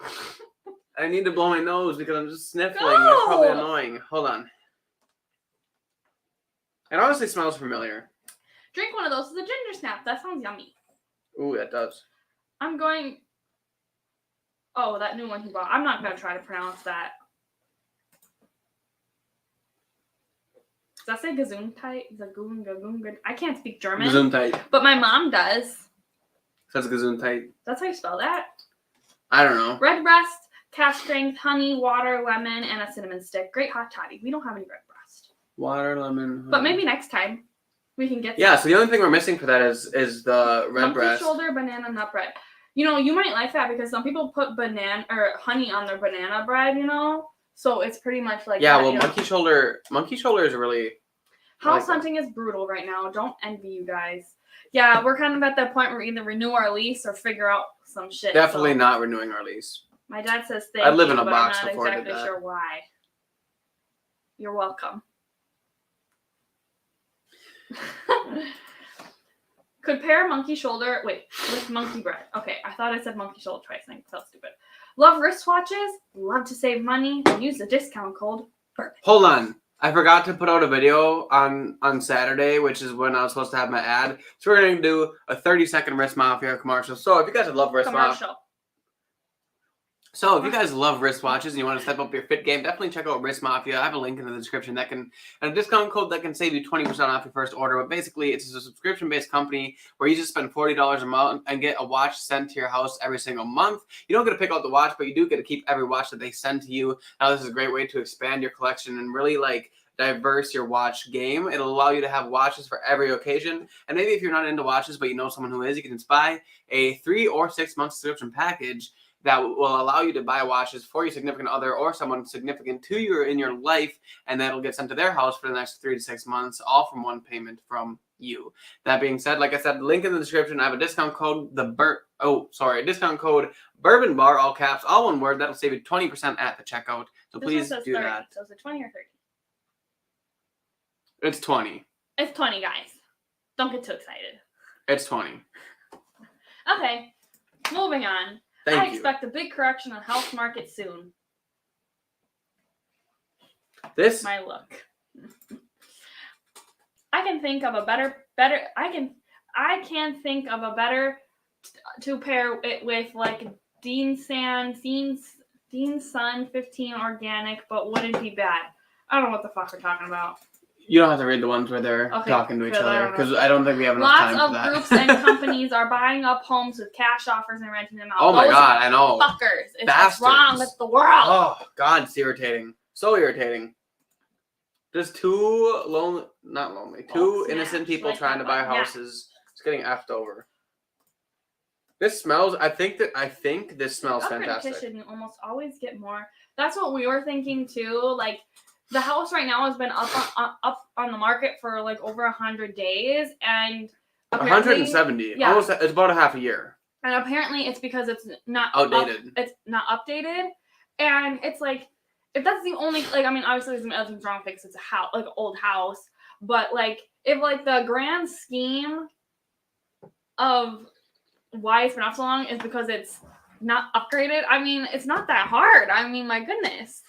S2: I need to blow my nose because I'm just sniffling.
S1: Go!
S2: It's probably annoying. Hold on. It honestly smells familiar.
S1: Drink one of those. It's a ginger snap. That sounds yummy.
S2: Ooh, that does.
S1: I'm going. Oh, that new one he bought. I'm not going to try to pronounce that. Does that say Gesundheit? Gesundheit? I can't speak German.
S2: Gesundheit.
S1: But my mom does.
S2: That's Gesundheit.
S1: That's how you spell that?
S2: I don't know.
S1: Red breast, calf strength, honey, water, lemon, and a cinnamon stick. Great hot toddy. We don't have any red breast.
S2: Water, lemon. Honey.
S1: But maybe next time we can get
S2: Yeah, so the only thing we're missing for that is the red
S1: monkey
S2: breast.
S1: shoulder, banana nut bread. You know, you might like that because some people put banana or honey on their banana bread, you know? So it's pretty much like
S2: yeah,
S1: that,
S2: well,
S1: you know?
S2: monkey shoulder is really...
S1: House hunting is brutal right now. Don't envy you guys. Yeah, we're kind of at that point where we either renew our lease or figure out some shit.
S2: Definitely not renewing our lease.
S1: My dad says thank
S2: I live in
S1: you,
S2: a
S1: but
S2: box
S1: I'm not
S2: before I did
S1: exactly
S2: that.
S1: sure why. You're welcome. Could pair monkey shoulder with monkey bread. Okay, I thought I said monkey shoulder twice. I think it felt stupid. Love wristwatches. Love to save money. Use the discount code Bourbon.
S2: Hold on. I forgot to put out a video on Saturday, which is when I was supposed to have my ad. So we're going to do a 30-second Wrist Mafia commercial. So if you guys love wristwatches, and you want to step up your fit game, definitely check out Wrist Mafia. I have a link in the description and a discount code that can save you 20% off your first order. But basically, it's a subscription-based company where you just spend $40 a month and get a watch sent to your house every single month. You don't get to pick out the watch, but you do get to keep every watch that they send to you. Now, this is a great way to expand your collection and really diverse your watch game. It'll allow you to have watches for every occasion. And maybe if you're not into watches, but you know someone who is, you can just buy a 3 or 6 month subscription package that will allow you to buy watches for your significant other or someone significant to you in your life, and that'll get sent to their house for the next 3 to 6 months, all from one payment from you. That being said, like I said, link in the description. I have a discount code, discount code Bourbon Bar, all caps, all one word. That'll save you 20% at the checkout. So please do
S1: 30,
S2: that.
S1: So is it 20 or 30?
S2: It's 20.
S1: It's 20, guys. Don't get too excited.
S2: It's 20.
S1: Okay, moving on. I expect a big correction on health market soon.
S2: This
S1: my look. I can think of a better to pair it with like Dean Sun 15 organic, but wouldn't be bad. I don't know what the fuck we're talking about.
S2: You don't have to read the ones where they're talking to each other, because I don't think we have enough time for that.
S1: Lots of groups and companies are buying up homes with cash offers and renting them out.
S2: Oh my God, I know.
S1: Fuckers. It's what's wrong with the world.
S2: Oh God, it's irritating. So irritating. Just two innocent
S1: smash,
S2: people
S1: like
S2: trying to
S1: that
S2: buy
S1: one. Yeah.
S2: houses. Two
S1: Oak
S2: innocent
S1: smash,
S2: people
S1: like
S2: trying to
S1: that
S2: buy
S1: one. Yeah.
S2: houses. It's getting effed over. This smells. I think this smells
S1: Upgraded
S2: fantastic.
S1: kitchen, you almost always get more. That's what we were thinking too. Like the house right now has been up on the market for like over 100 days, and
S2: 170.
S1: Yeah.
S2: Almost. It's about a half a year.
S1: And apparently it's because it's not
S2: Outdated.
S1: It's not updated, and it's like if that's the only obviously there's some other things wrong with it because it's a house, like an old house, but like if like the grand scheme of why it's been up so long is because it's not upgraded. I mean, it's not that hard. I mean, my goodness.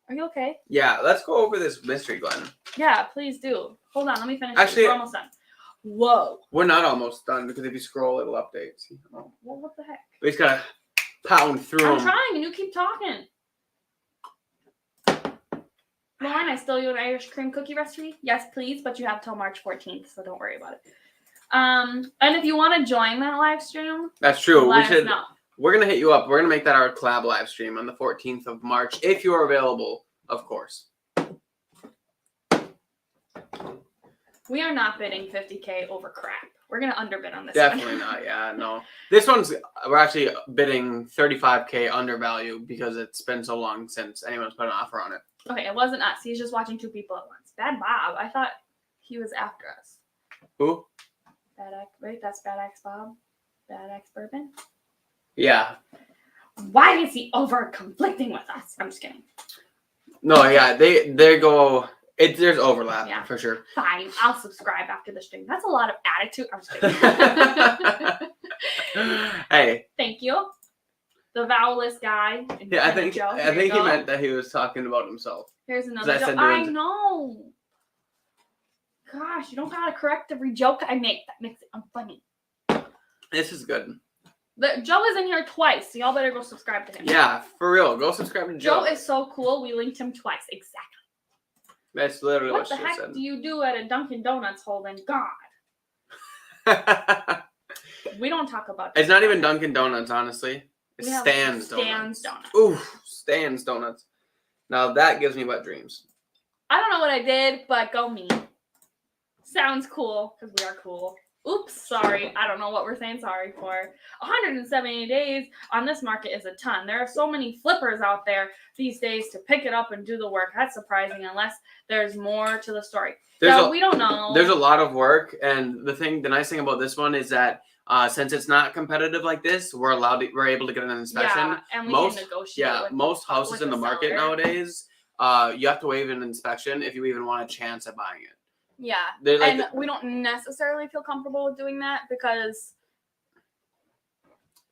S1: Are you okay?
S2: Yeah, let's go over this mystery, Glenn.
S1: Yeah, please do. Hold on, let me finish.
S2: Actually,
S1: we're almost done. Whoa.
S2: We're not almost done because if you scroll, it'll update.
S1: Well, what the heck?
S2: We just gotta pound through them.
S1: I'm trying, and you keep talking. Loren, I stole you an Irish cream cookie recipe. Yes, please, but you have till March 14th, so don't worry about it. And if you want to join that live stream,
S2: that's true.
S1: Let us know.
S2: We're gonna hit you up. We're gonna make that our collab live stream on the 14th of March, if you are available, of course.
S1: We are not bidding $50K over crap. We're gonna underbid on this.
S2: Definitely not. Yeah, no. We're actually bidding $35K undervalue because it's been so long since anyone's put an offer on it.
S1: Okay, it wasn't us. He's just watching two people at once. Bad Bob. I thought he was after us.
S2: Who?
S1: Bad X. Wait, that's Bad X Bob. Bad X Bourbon.
S2: Yeah.
S1: Why is he over conflicting with us? I'm just kidding.
S2: No, yeah, they go. There's overlap for sure.
S1: Fine, I'll subscribe after the stream. That's a lot of attitude. I'm just kidding.
S2: Hey.
S1: Thank you. The vowelless guy.
S2: Yeah, I think he meant that he was talking about himself.
S1: Here's another joke. I know. Gosh, you don't gotta correct every joke I make. That makes it unfunny.
S2: This is good.
S1: Joe is in here twice, so y'all better go subscribe to him.
S2: Yeah, for real. Go subscribe to Joe.
S1: Joe is so cool. We linked him twice. Exactly.
S2: That's literally
S1: what
S2: she
S1: the heck
S2: said.
S1: do you do at a Dunkin' Donuts holding? God. We don't talk about
S2: It's not even Dunkin' Donuts, honestly. It's Stan's
S1: Donuts.
S2: Ooh, Stan's Donuts. Now that gives me wet dreams.
S1: I don't know what I did, but go me. Sounds cool, because we are cool. Oops, sorry. I don't know what we're saying sorry for. 170 days on this market is a ton. There are so many flippers out there these days to pick it up and do the work. That's surprising unless there's more to the story. We don't know.
S2: There's a lot of work, and the nice thing about this one is that since it's not competitive like this, we're able to get an inspection.
S1: Yeah, and we can negotiate.
S2: Yeah, most houses in the market nowadays, you have to waive an inspection if you even want a chance at buying it.
S1: Yeah, and we don't necessarily feel comfortable with doing that because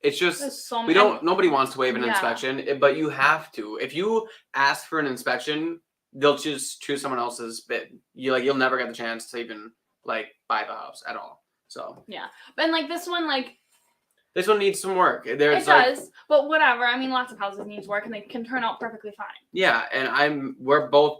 S2: it's just nobody wants to waive an inspection, but you have to. If you ask for an inspection, they'll just choose someone else's bid. You'll never get the chance to even buy the house at all. So
S1: yeah, and this one
S2: needs some work.
S1: It does, but whatever. I mean, lots of houses need work, and they can turn out perfectly fine.
S2: Yeah, and we're both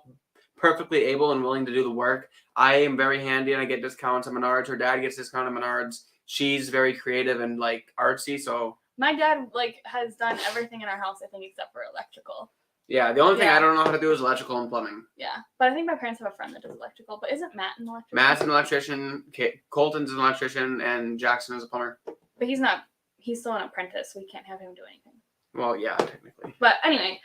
S2: perfectly able and willing to do the work. I am very handy, and I get discounts at Menards. Her dad gets discount at Menards. She's very creative and artsy. So
S1: my dad has done everything in our house, I think, except for electrical.
S2: Yeah, the only thing I don't know how to do is electrical and plumbing.
S1: Yeah, but I think my parents have a friend that does electrical. But isn't Matt an electrician?
S2: Matt's an electrician. Colton's an electrician, and Jackson is a plumber.
S1: But he's not. He's still an apprentice, so we can't have him do anything.
S2: Well, yeah, technically.
S1: But anyway,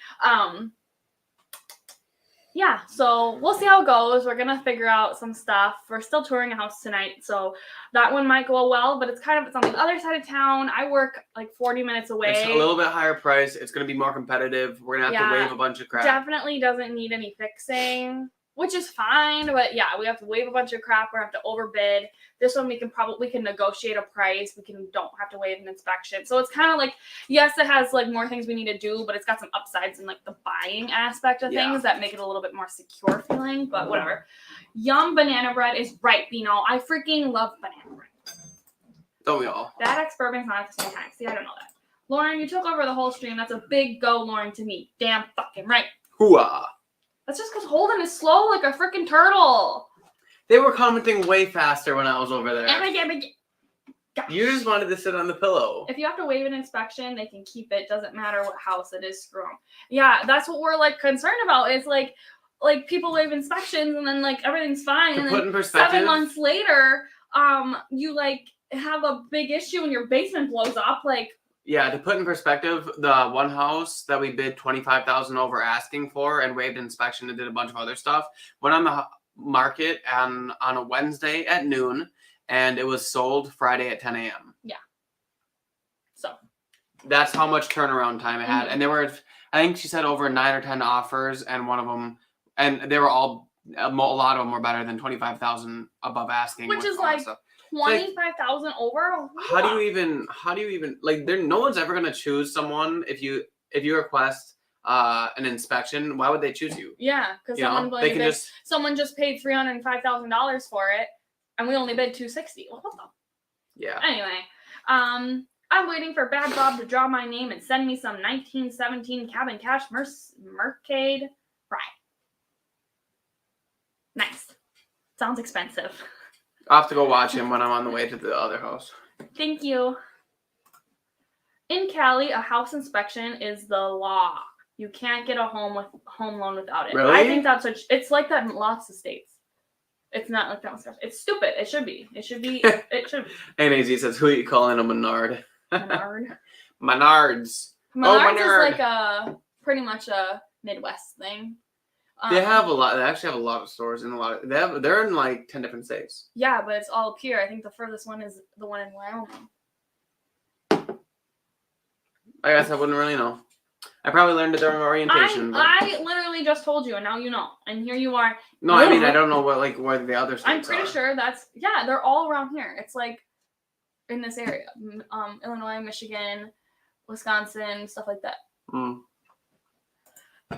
S1: yeah, so we'll see how it goes. We're gonna figure out some stuff. We're still touring a house tonight, so that one might go well, but it's on the other side of town. I work 40 minutes away.
S2: It's a little bit higher price. It's gonna be more competitive. We're gonna have to waive a bunch of crap.
S1: Definitely doesn't need any fixing, which is fine, but yeah, we have to waive a bunch of crap. We have to overbid. This one we can negotiate a price. We don't have to waive an inspection. So it's kind of yes, it has more things we need to do, but it's got some upsides in the buying aspect of things that make it a little bit more secure feeling, but whatever. Yum banana bread is right, Bino. I freaking love banana bread.
S2: Don't we all?
S1: Bad X Bourbon's not at the same time. See, I don't know that. Loren, you took over the whole stream. That's a big go, Loren, to me. Damn fucking right.
S2: Hooah.
S1: That's just because Holden is slow like a freaking turtle.
S2: They were commenting way faster when I was over there.
S1: Gosh.
S2: You just wanted to sit on the pillow.
S1: If you have to waive an inspection, they can keep it. Doesn't matter what house it is. Screw them. Yeah, that's what we're concerned about. It's like people waive inspections and then like everything's fine,
S2: To
S1: and
S2: put
S1: then
S2: in perspective,
S1: 7 months later, you like have a big issue and your basement blows up. Like,
S2: yeah, to put in perspective, the one house that we bid $25,000 over asking for and waived inspection and did a bunch of other stuff went on the market on a Wednesday at noon, and it was sold Friday at 10 a.m.
S1: Yeah. So
S2: that's how much turnaround time it had, and there were, I think she said, over 9 or 10 offers, and one of them, and they were all, a lot of them were better than $25,000 above asking,
S1: which is like 25,000 over.
S2: How do you even like? No one's ever gonna choose someone if you request an inspection. Why would they choose you?
S1: Yeah, because someone just paid $305,000 for it, and we only bid $260,000. What the?
S2: Yeah.
S1: Anyway, I'm waiting for Bad Bob to draw my name and send me some 1917 Cabin Cash Mercade Fry. Nice. Sounds expensive.
S2: I'll have to go watch him when I'm on the way to the other house.
S1: Thank you. In Cali, a house inspection is the law. You can't get a home loan without it.
S2: Really?
S1: I think that's it's like that in lots of states. It's not like that. It's stupid. It should be. It should be.
S2: And AZ says, "Who are you calling a Menard?"
S1: Menard.
S2: Menards.
S1: Menards is like pretty much a Midwest thing.
S2: They have a lot. They actually have a lot of stores in a lot of. They're in like 10 different states.
S1: Yeah, but it's all up here. I think the furthest one is the one in Wyoming.
S2: I guess I wouldn't really know. I probably learned it during orientation.
S1: I literally just told you, and now you know. And here you are.
S2: No, I mean I don't know where the other states are.
S1: I'm pretty sure they're all around here. It's like in this area, Illinois, Michigan, Wisconsin, stuff like that.
S2: Mm.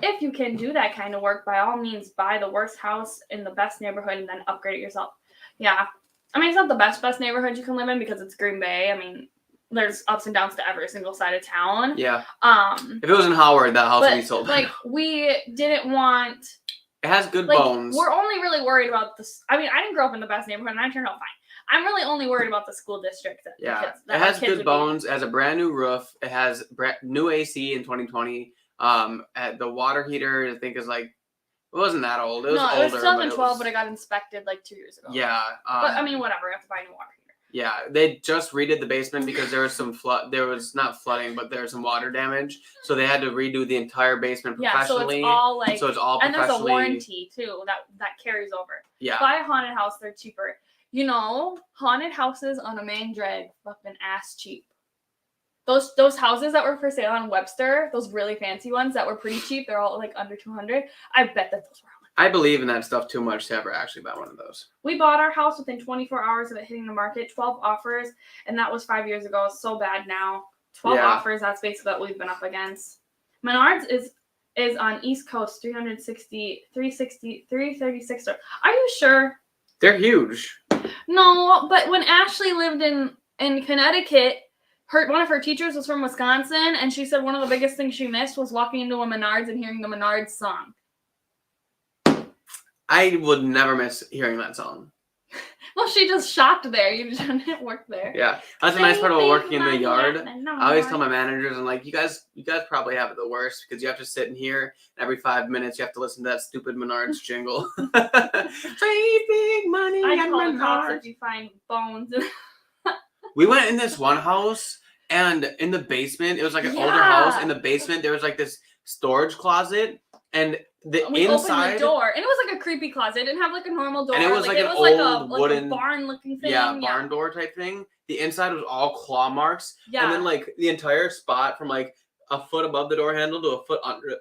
S1: If you can do that kind of work, by all means, buy the worst house in the best neighborhood and then upgrade it yourself. Yeah. I mean, it's not the best neighborhood you can live in because it's Green Bay. I mean, there's ups and downs to every single side of town.
S2: Yeah. If it was in Howard, that house would be sold.
S1: Like, we didn't want...
S2: It has good bones.
S1: We're only really worried about this. I mean, I didn't grow up in the best neighborhood and I turned out fine. I'm really only worried about the school district.
S2: It has good bones. It has a brand new roof. It has new AC in 2020. The water heater, I think, is like, it wasn't that old. It was older. It was
S1: 2012, but it got inspected like 2 years ago.
S2: Yeah.
S1: But I mean, whatever. I have to buy a new water heater.
S2: Yeah, they just redid the basement because there was some flood. There was not flooding, but there was some water damage. So they had to redo the entire basement professionally.
S1: Yeah, so it's all
S2: professionally.
S1: And there's a warranty too that carries over.
S2: Yeah.
S1: Buy a haunted house; they're cheaper. You know, haunted houses on a main drag, fucking ass cheap. Those houses that were for sale on Webster, those really fancy ones that were pretty cheap, they're all like under $200. I bet that those were.
S2: I believe in that stuff too much to ever actually buy one of those.
S1: We bought our house within 24 hours of it hitting the market, 12 offers, and that was 5 years ago. It's so bad now. 12 offers, that's basically what we've been up against. Menards is on East Coast, 336. Are you sure?
S2: They're huge.
S1: No, but when Ashley lived in Connecticut, one of her teachers was from Wisconsin, and she said one of the biggest things she missed was walking into a Menards and hearing the Menards song.
S2: I would never miss hearing that song.
S1: Well, she just shopped there. You didn't work there.
S2: Yeah, that's the nice part about working in the yard. I always tell my managers, I'm like, you guys probably have it the worst because you have to sit in here and every 5 minutes you have to listen to that stupid Menards jingle. Saving money
S1: I call the cops if you find bones.
S2: We went in this one house, and in the basement, it was like an older house. In the basement, there was like this storage closet, and
S1: we opened the door, and it was like a creepy closet. It didn't have like a normal door.
S2: And it was like an old wooden
S1: barn-looking thing.
S2: Yeah, barn door type thing. The inside was all claw marks. Yeah. And then like the entire spot from like a foot above the door handle to a foot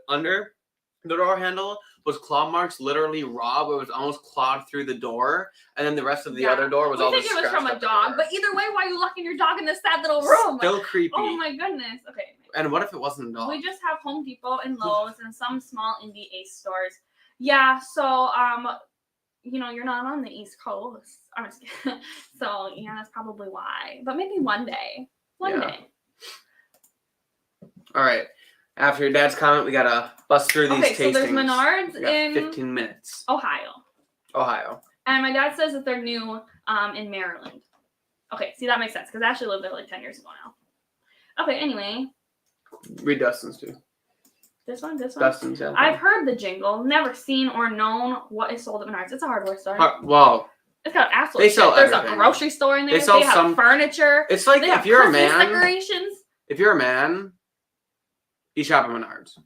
S2: under the door handle was claw marks, literally raw, where it was almost clawed through the door, and then the rest of the other door was all just scratched. I think it was from a dog,
S1: but either way, why are you locking your dog in this sad little room?
S2: Still creepy.
S1: Oh my goodness. Okay.
S2: And what if it wasn't a dog?
S1: We just have Home Depot and Lowe's and some small indie Ace stores. Yeah, so you're not on the East Coast. I'm just kidding. So yeah, that's probably why. But maybe one day. One day.
S2: All right. After your dad's comment, we gotta bust through these tastings.
S1: Okay, so there's Menards in
S2: 15 minutes.
S1: Ohio. And my dad says that they're new in Maryland. Okay, see, that makes sense because I actually lived there like 10 years ago now. Okay, anyway.
S2: Read Dustin's too.
S1: This one.
S2: Dustin's. Yeah.
S1: I've heard the jingle, never seen or known what is sold at Menards. It's a hardware store.
S2: Well,
S1: it's got absolutely.
S2: They sell
S1: shit. There's
S2: everything.
S1: a grocery store in there.
S2: They sell
S1: have
S2: some
S1: furniture.
S2: It's like
S1: They
S2: if
S1: have
S2: you're a
S1: Christmas
S2: man.
S1: decorations.
S2: If you're a man, you shop at Menards.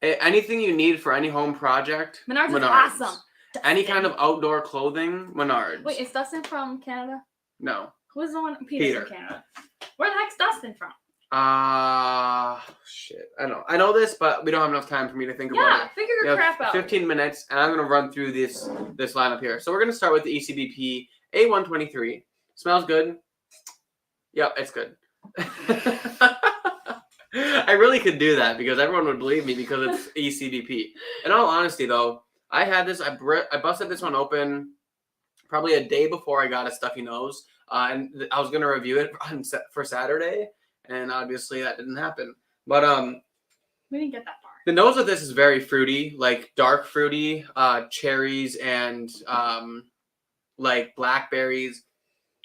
S2: Anything you need for any home project,
S1: Menards is awesome.
S2: Any kind of outdoor clothing, Menards.
S1: Wait, is Dustin from Canada?
S2: No.
S1: Who's the one? Peter. From Canada. Where the heck's Dustin from?
S2: Shit. I know this, but we don't have enough time for me to think about it.
S1: Yeah, figure your crap out.
S2: 15 minutes, and I'm going to run through this lineup here. So we're going to start with the ECBP A123. Smells good. Yep, it's good. I really could do that because everyone would believe me because it's ECBP. In all honesty, though, I had this. I busted this one open probably a day before I got a stuffy nose, and I was going to review it for Saturday. And obviously that didn't happen. But
S1: we didn't get that far.
S2: The nose of this is very fruity, like dark fruity, cherries and like blackberries.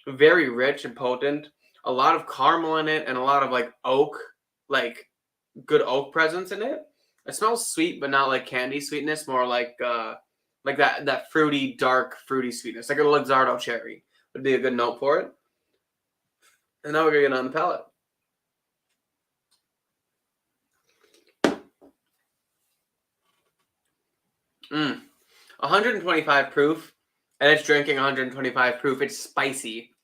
S2: Very rich and potent. A lot of caramel in it and a lot of like oak, like good oak presence in it. It smells sweet, but not like candy sweetness, more like that fruity, dark fruity sweetness, like a Luxardo cherry would be a good note for it. And now we're gonna get on the palate. 125 proof, and it's drinking 125 proof. It's spicy.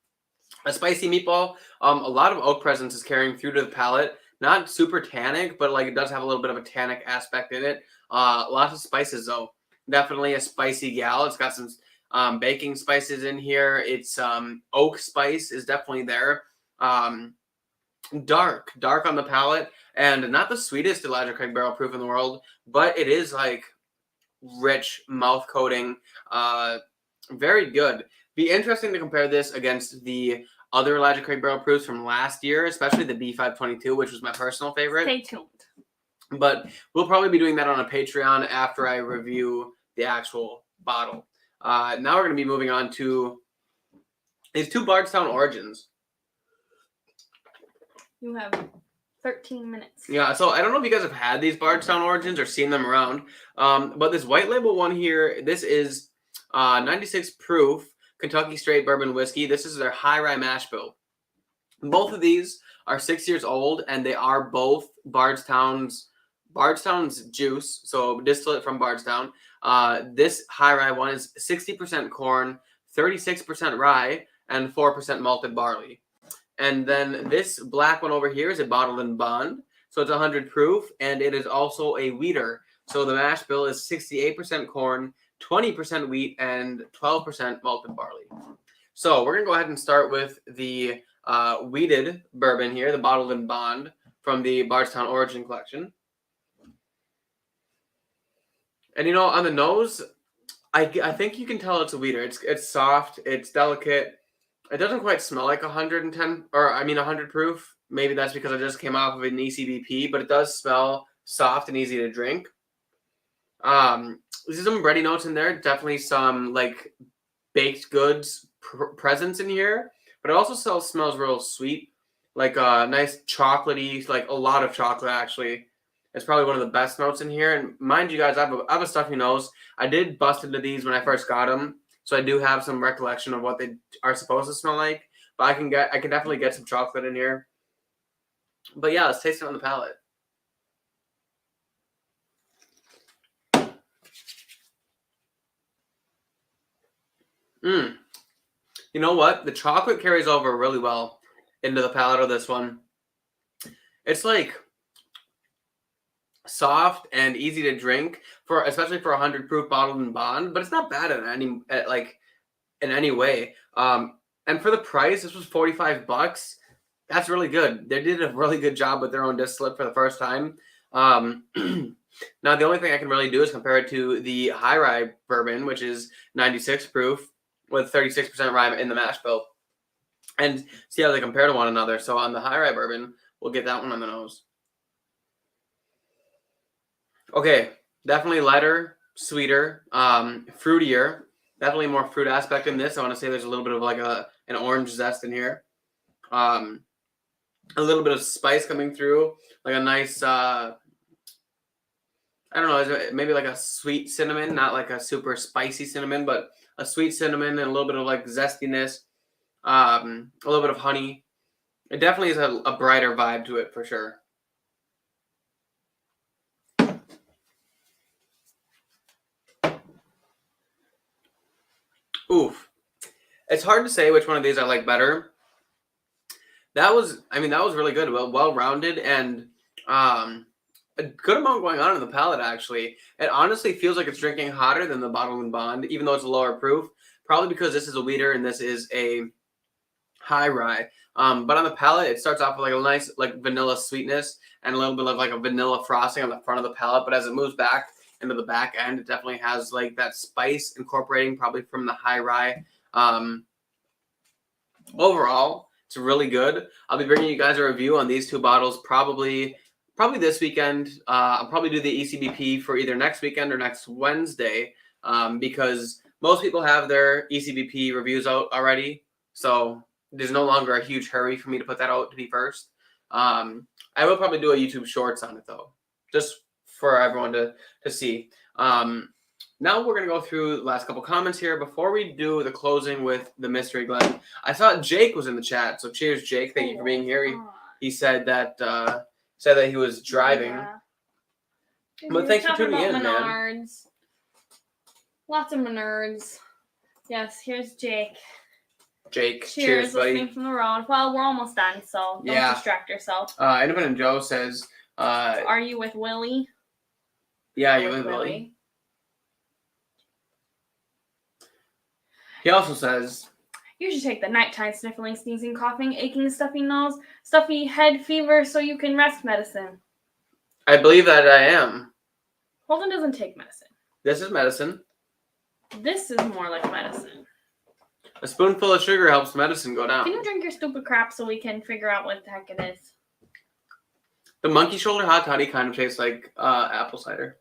S2: A spicy meatball. A lot of oak presence is carrying through to the palate. Not super tannic, but like it does have a little bit of a tannic aspect in it. Lots of spices though. Definitely a spicy gal. It's got some baking spices in here. It's oak spice is definitely there. Dark on the palate, and not the sweetest Elijah Craig Barrel Proof in the world, but it is like rich mouth coating, very good. Be interesting to compare this against the other Elijah Craig Barrel Proofs from last year, especially the B522, which was my personal favorite.
S1: Stay tuned. But
S2: we'll probably be doing that on a Patreon after I review the actual bottle. Now we're going to be moving on to these two Bardstown Origins.
S1: You have 13 minutes.
S2: Yeah, so I don't know if you guys have had these Bardstown Origins or seen them around, but this white label one here, this is 96 proof Kentucky Straight Bourbon Whiskey. This is their high rye mash bill. Both of these are 6 years old, and they are both Bardstown's juice, so distillate from Bardstown. This high rye one is 60% corn, 36% rye, and 4% malted barley. And then this black one over here is a bottled in bond. So it's 100 proof, and it is also a wheater. So the mash bill is 68% corn, 20% wheat, and 12% malted barley. So we're going to go ahead and start with the wheated bourbon here, the bottled in bond from the Bardstown Origin Collection. And, on the nose, I think you can tell it's a wheater. It's soft, it's delicate. It doesn't quite smell like 100 proof. Maybe that's because I just came off of an ECBP, but it does smell soft and easy to drink. There's some bready notes in there. Definitely some like baked goods presence in here, but it also smells real sweet, like a nice chocolatey, like a lot of chocolate actually. It's probably one of the best notes in here. And mind you guys, I have a stuffy nose. I did bust into these when I first got them. So I do have some recollection of what they are supposed to smell like, but I can definitely get some chocolate in here. But yeah, let's taste it on the palate. You know what? The chocolate carries over really well into the palate of this one. It's like soft and easy to drink especially for 100 proof bottled in bond, but it's not bad in any way. And for the price, this was $45. That's really good. They did a really good job with their own distillate for the first time. Now the only thing I can really do is compare it to the high rye bourbon, which is 96 proof with 36% rye in the mash bill, and see how they compare to one another. So on the high rye bourbon, we'll get that one on the nose. Okay, definitely lighter, sweeter, fruitier. Definitely more fruit aspect in this. I want to say there's a little bit of like an orange zest in here. A little bit of spice coming through, like a nice I don't know, is it maybe like a sweet cinnamon, not like a super spicy cinnamon, but a sweet cinnamon and a little bit of like zestiness, a little bit of honey. It definitely is a brighter vibe to it for sure. Oof. It's hard to say which one of these I like better. That was really good. Well-rounded and a good amount going on in the palate, actually. It honestly feels like it's drinking hotter than the Bottled and Bond, even though it's a lower proof. Probably because this is a wheater and this is a high rye. But on the palate, it starts off with like a nice like vanilla sweetness and a little bit of like a vanilla frosting on the front of the palate. But as it moves back into the back end, it definitely has like that spice incorporating probably from the high rye. Overall, it's really good. I'll be bringing you guys a review on these two bottles probably this weekend. I'll probably do the ECBP for either next weekend or next Wednesday because most people have their ECBP reviews out already. So there's no longer a huge hurry for me to put that out to be first. I will probably do a YouTube Shorts on it though, just for everyone to see. Now we're going to go through the last couple comments here. Before we do the closing with the Mystery Glen, I thought Jake was in the chat. So cheers, Jake. Thank you for being here. He said that he was driving.
S1: Yeah.
S2: But thanks for tuning in,
S1: Menards.
S2: man.
S1: Lots of Menards. Yes, here's Jake.
S2: Jake,
S1: cheers
S2: buddy.
S1: Listening from the road. Well, we're almost done, so don't distract yourself.
S2: Independent Joe says,
S1: are you with Willie?
S2: Yeah, you with Willie. He also says,
S1: you should take the nighttime sniffling, sneezing, coughing, aching, stuffy nose, stuffy head fever so you can rest medicine.
S2: I believe that I am.
S1: Holden doesn't take medicine.
S2: This is medicine.
S1: This is more like medicine.
S2: A spoonful of sugar helps medicine go down.
S1: Can you drink your stupid crap so we can figure out what the heck it is?
S2: The monkey shoulder hot toddy kind of tastes like apple cider.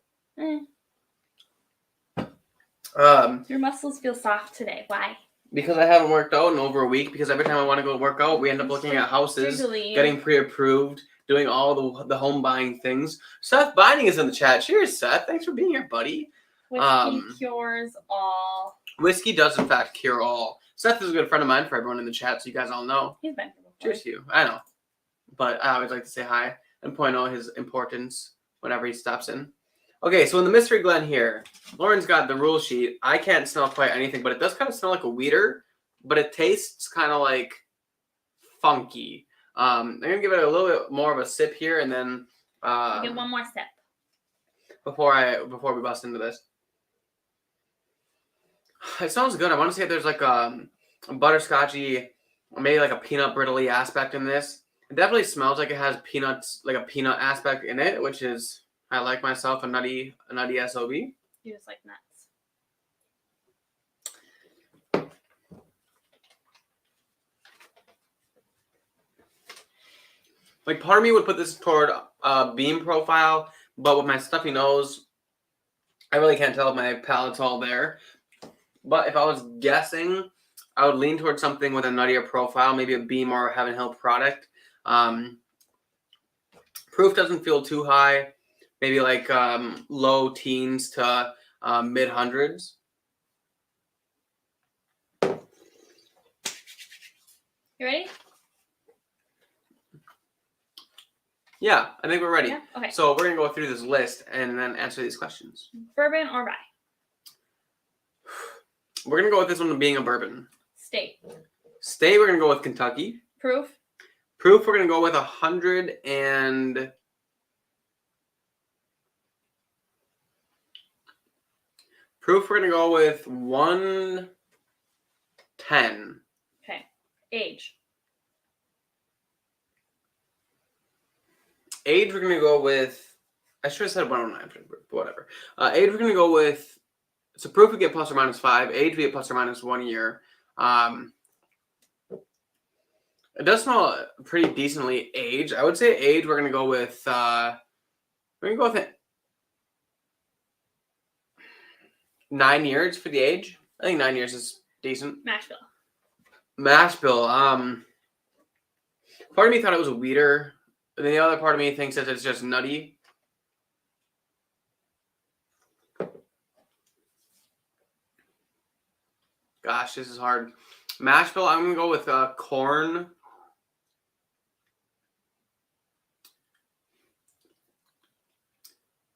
S1: Your muscles feel soft today. Why?
S2: Because I haven't worked out in over a week. Because every time I want to go work out, we end up looking at houses, getting pre-approved, doing all the home buying things. Seth Binding is in the chat. Cheers, Seth. Thanks for being here, buddy.
S1: Whiskey cures all.
S2: Whiskey does, in fact, cure all. Seth is a good friend of mine for everyone in the chat, so you guys all know.
S1: He's been here before.
S2: Cheers to you. I know. But I always like to say hi and point out his importance whenever he stops in. Okay, so in the Mystery Glen here, Lauren's got the rule sheet. I can't smell quite anything, but it does kind of smell like a wheater, but it tastes kind of like funky. I'm going to give it a little bit more of a sip here, and then...
S1: Get one more sip.
S2: Before we bust into this. It smells good. I want to say there's like a butterscotchy, maybe like a peanut brittle-y aspect in this. It definitely smells like it has peanuts, like a peanut aspect in it, which is... I like myself a nutty SOB.
S1: You just like nuts.
S2: Like part of me would put this toward beam profile, but with my stuffy nose, I really can't tell if my palate's all there. But if I was guessing, I would lean towards something with a nuttier profile, maybe a beam or a Heaven Hill product. Proof doesn't feel too high. Maybe like low teens to mid hundreds.
S1: You ready?
S2: Yeah, I think we're ready.
S1: Yeah? Okay.
S2: So we're going to go through this list and then answer these questions.
S1: Bourbon or rye?
S2: We're going to go with this one being a bourbon.
S1: State,
S2: we're going to go with Kentucky.
S1: Proof,
S2: we're going to go with 100 and... Proof, we're going to go with 110.
S1: Okay. Age,
S2: we're going to go with... I should have said 109, but whatever. Age, we're going to go with... So proof, we get plus or minus 5. Age, we get plus or minus 1 year. It does smell pretty decently aged. I would say age, we're going to go with... we're going to go with it. 9 years for the age. I think 9 years is decent. Mash bill. Part of me thought it was a wheater. And the other part of me thinks that it's just nutty. Gosh, this is hard. Mash bill, I'm going to go with corn.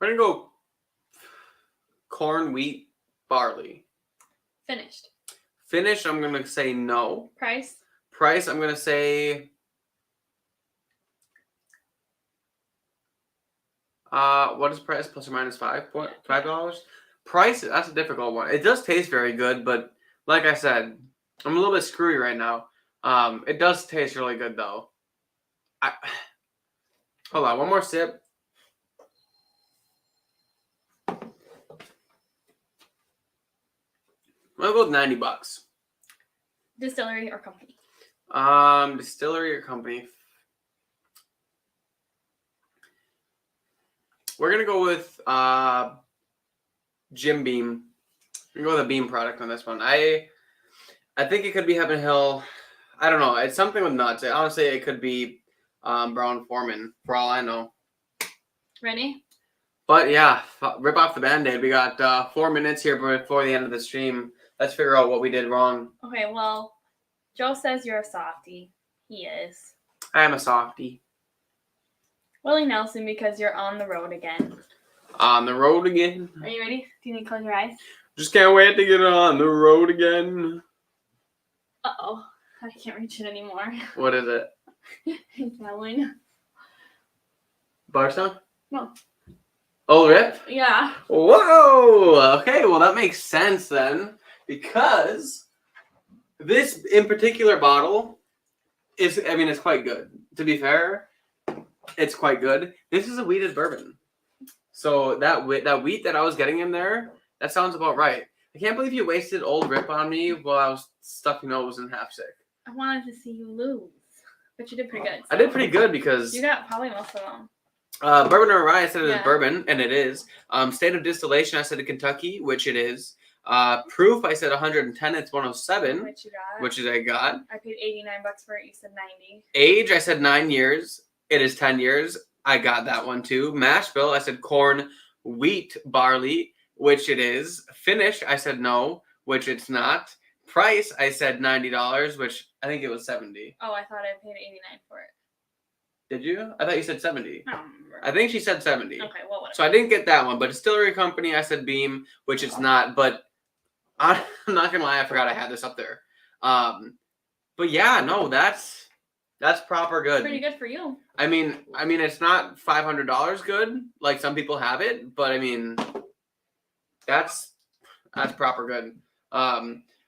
S2: We're going to go corn, wheat, barley.
S1: Finished.
S2: Finished, I'm going to say no.
S1: Price.
S2: Price, I'm going to say... what is price? Plus or minus $5? Price, that's a difficult one. It does taste very good, but like I said, I'm a little bit screwy right now. It does taste really good, though. Hold on, one more sip. I'm gonna go with $90.
S1: Distillery or company?
S2: Distillery or company? We're gonna go with Jim Beam. We're gonna go with a Beam product on this one. I think it could be Heaven Hill. I don't know. It's something with nuts. Honestly, it could be Brown Foreman, for all I know.
S1: Ready?
S2: But yeah, rip off the Band-Aid. We got 4 minutes here before the end of the stream. Let's figure out what we did wrong.
S1: Okay, well, Joe says you're a softie. He is.
S2: I am a softie.
S1: Willie Nelson, because you're on the road again.
S2: On the road again.
S1: Are you ready? Do you need to close your eyes?
S2: Just can't wait to get on the road again.
S1: Uh-oh. I can't reach it anymore.
S2: What is it?
S1: It's that one.
S2: Barstow?
S1: No.
S2: Oh, Rip?
S1: Yeah.
S2: Whoa! Okay, well that makes sense then. Because this in particular bottle is, I mean, it's quite good. To be fair, it's quite good. This is a wheated bourbon. So that wheat that I was getting in there, that sounds about right. I can't believe you wasted old Rip on me while I was stuffy nose and half sick.
S1: I wanted to see you lose. But you did pretty good. So.
S2: I did pretty good because...
S1: You got probably most of them.
S2: Bourbon or rye, I said it was
S1: Yeah.
S2: bourbon, and it is. State of distillation, I said Kentucky, which it is. Proof, I said 110, it's 107,
S1: Which you got.
S2: which is I got.
S1: I paid $89 for it. You said 90.
S2: Age, I said 9 years. It is 10 years. I got that one too. Mash bill, I said corn, wheat, barley, which it is. Finish, I said no, which it's not. Price, I said $90, which I think it was 70.
S1: Oh, I thought I paid 89 for it.
S2: Did you? I thought you said 70.
S1: I don't remember.
S2: I think she said 70.
S1: Okay, well, whatever.
S2: So I didn't get that one, but distillery company, I said Beam, which it's not. But I'm not gonna lie, I forgot I had this up there. But yeah, no, that's proper good.
S1: Pretty good for you.
S2: I mean, it's not $500 good like some people have it, but I mean, that's proper good.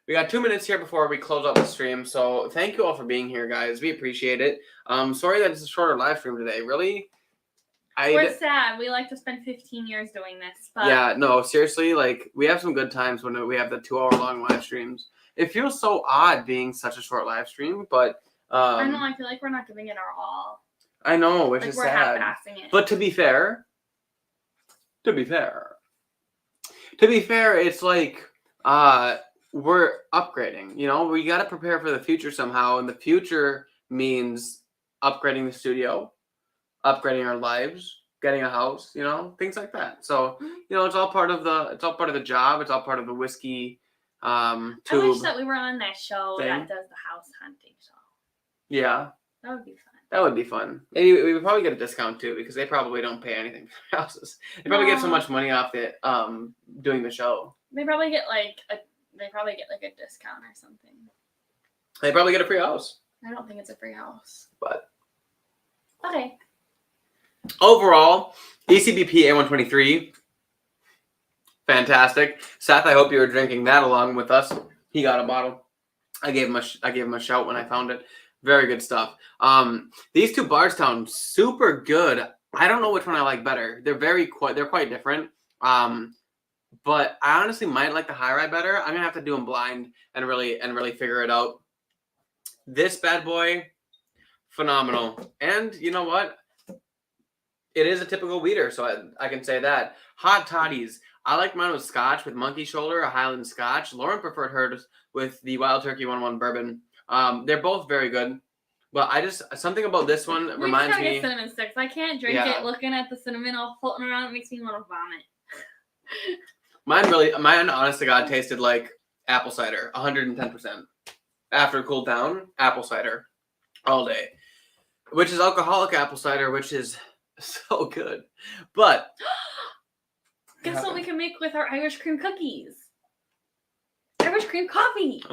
S2: We got 2 minutes here before we close out the stream, so thank you all for being here, guys. We appreciate it. Sorry that it's a shorter live stream today. Really,
S1: We're sad. We like to spend 15 years doing this, but
S2: yeah, no, seriously, like we have some good times when we have the 2 hour long live streams. It feels so odd being such a short live stream, but
S1: I know, I feel like we're not giving it our all.
S2: I know, which
S1: Like
S2: is
S1: we're
S2: sad.
S1: half-assing it.
S2: But to be fair, it's like we're upgrading. You know, we got to prepare for the future somehow, and the future means upgrading the studio, upgrading our lives, getting a house, you know, things like that. So, you know, it's all part of the job. It's all part of the whiskey tube.
S1: I wish that we were on that show
S2: thing.
S1: that does the house hunting show.
S2: Yeah,
S1: That would be fun.
S2: that would be fun. Maybe we would probably get a discount too, because they probably don't pay anything for their houses. They probably get so much money off it doing the show.
S1: They probably get like a discount or something.
S2: They probably get a free house.
S1: I don't think it's a free house.
S2: But
S1: Okay.
S2: overall, ECBP A123, fantastic. Seth, I hope you were drinking that along with us. He got a bottle. I gave him a shout when I found it. Very good stuff. These two Bardstown, super good. I don't know which one I like better. They're quite different. But I honestly might like the high rye better. I'm gonna have to do them blind and really figure it out. This bad boy, phenomenal. And you know what? It is a typical wheater, so I can say that. Hot Toddys. I like mine with Scotch, with Monkey Shoulder, a Highland Scotch. Lauren preferred hers with the Wild Turkey 101 Bourbon. They're both very good. But something about this one reminds me.
S1: Get cinnamon sticks. I can't drink it looking at the cinnamon all floating around. It makes me want to vomit.
S2: Mine honest to God tasted like apple cider, 110%. After it cooled down, apple cider all day, which is alcoholic apple cider, which is so good. But
S1: guess what we can make with our Irish cream cookies? Irish cream coffee.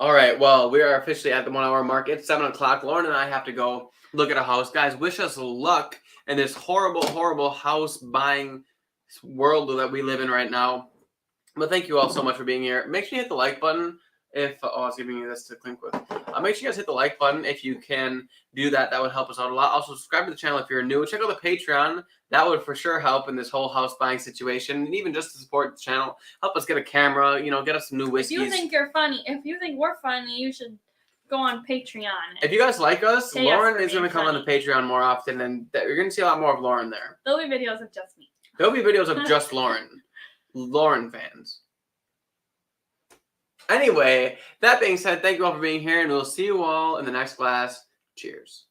S2: All right, well, we are officially at the 1 hour mark. It's 7 o'clock. Loren and I have to go look at a house. Guys, wish us luck in this horrible, horrible house buying world that we live in right now. But thank you all so much for being here. Make sure you hit the like button if I was giving you this to clink with. Make sure you guys hit the like button if you can do that. That would help us out a lot. Also, subscribe to the channel if you're new. Check out the Patreon. That would for sure help in this whole house buying situation. And even just to support the channel, help us get a camera, get us some new whiskeys.
S1: If you think you're funny, if you think we're funny, you should go on Patreon.
S2: If you guys like us, Loren is going to come
S1: funny.
S2: on the Patreon more often, and you're going to see a lot more of Loren there.
S1: There'll be videos of just me.
S2: There'll be videos of just Loren. Loren fans. Anyway, that being said, thank you all for being here, and we'll see you all in the next class. Cheers.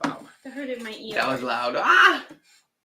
S2: Wow.
S1: That hurted my ear.
S2: That was loud. Ah!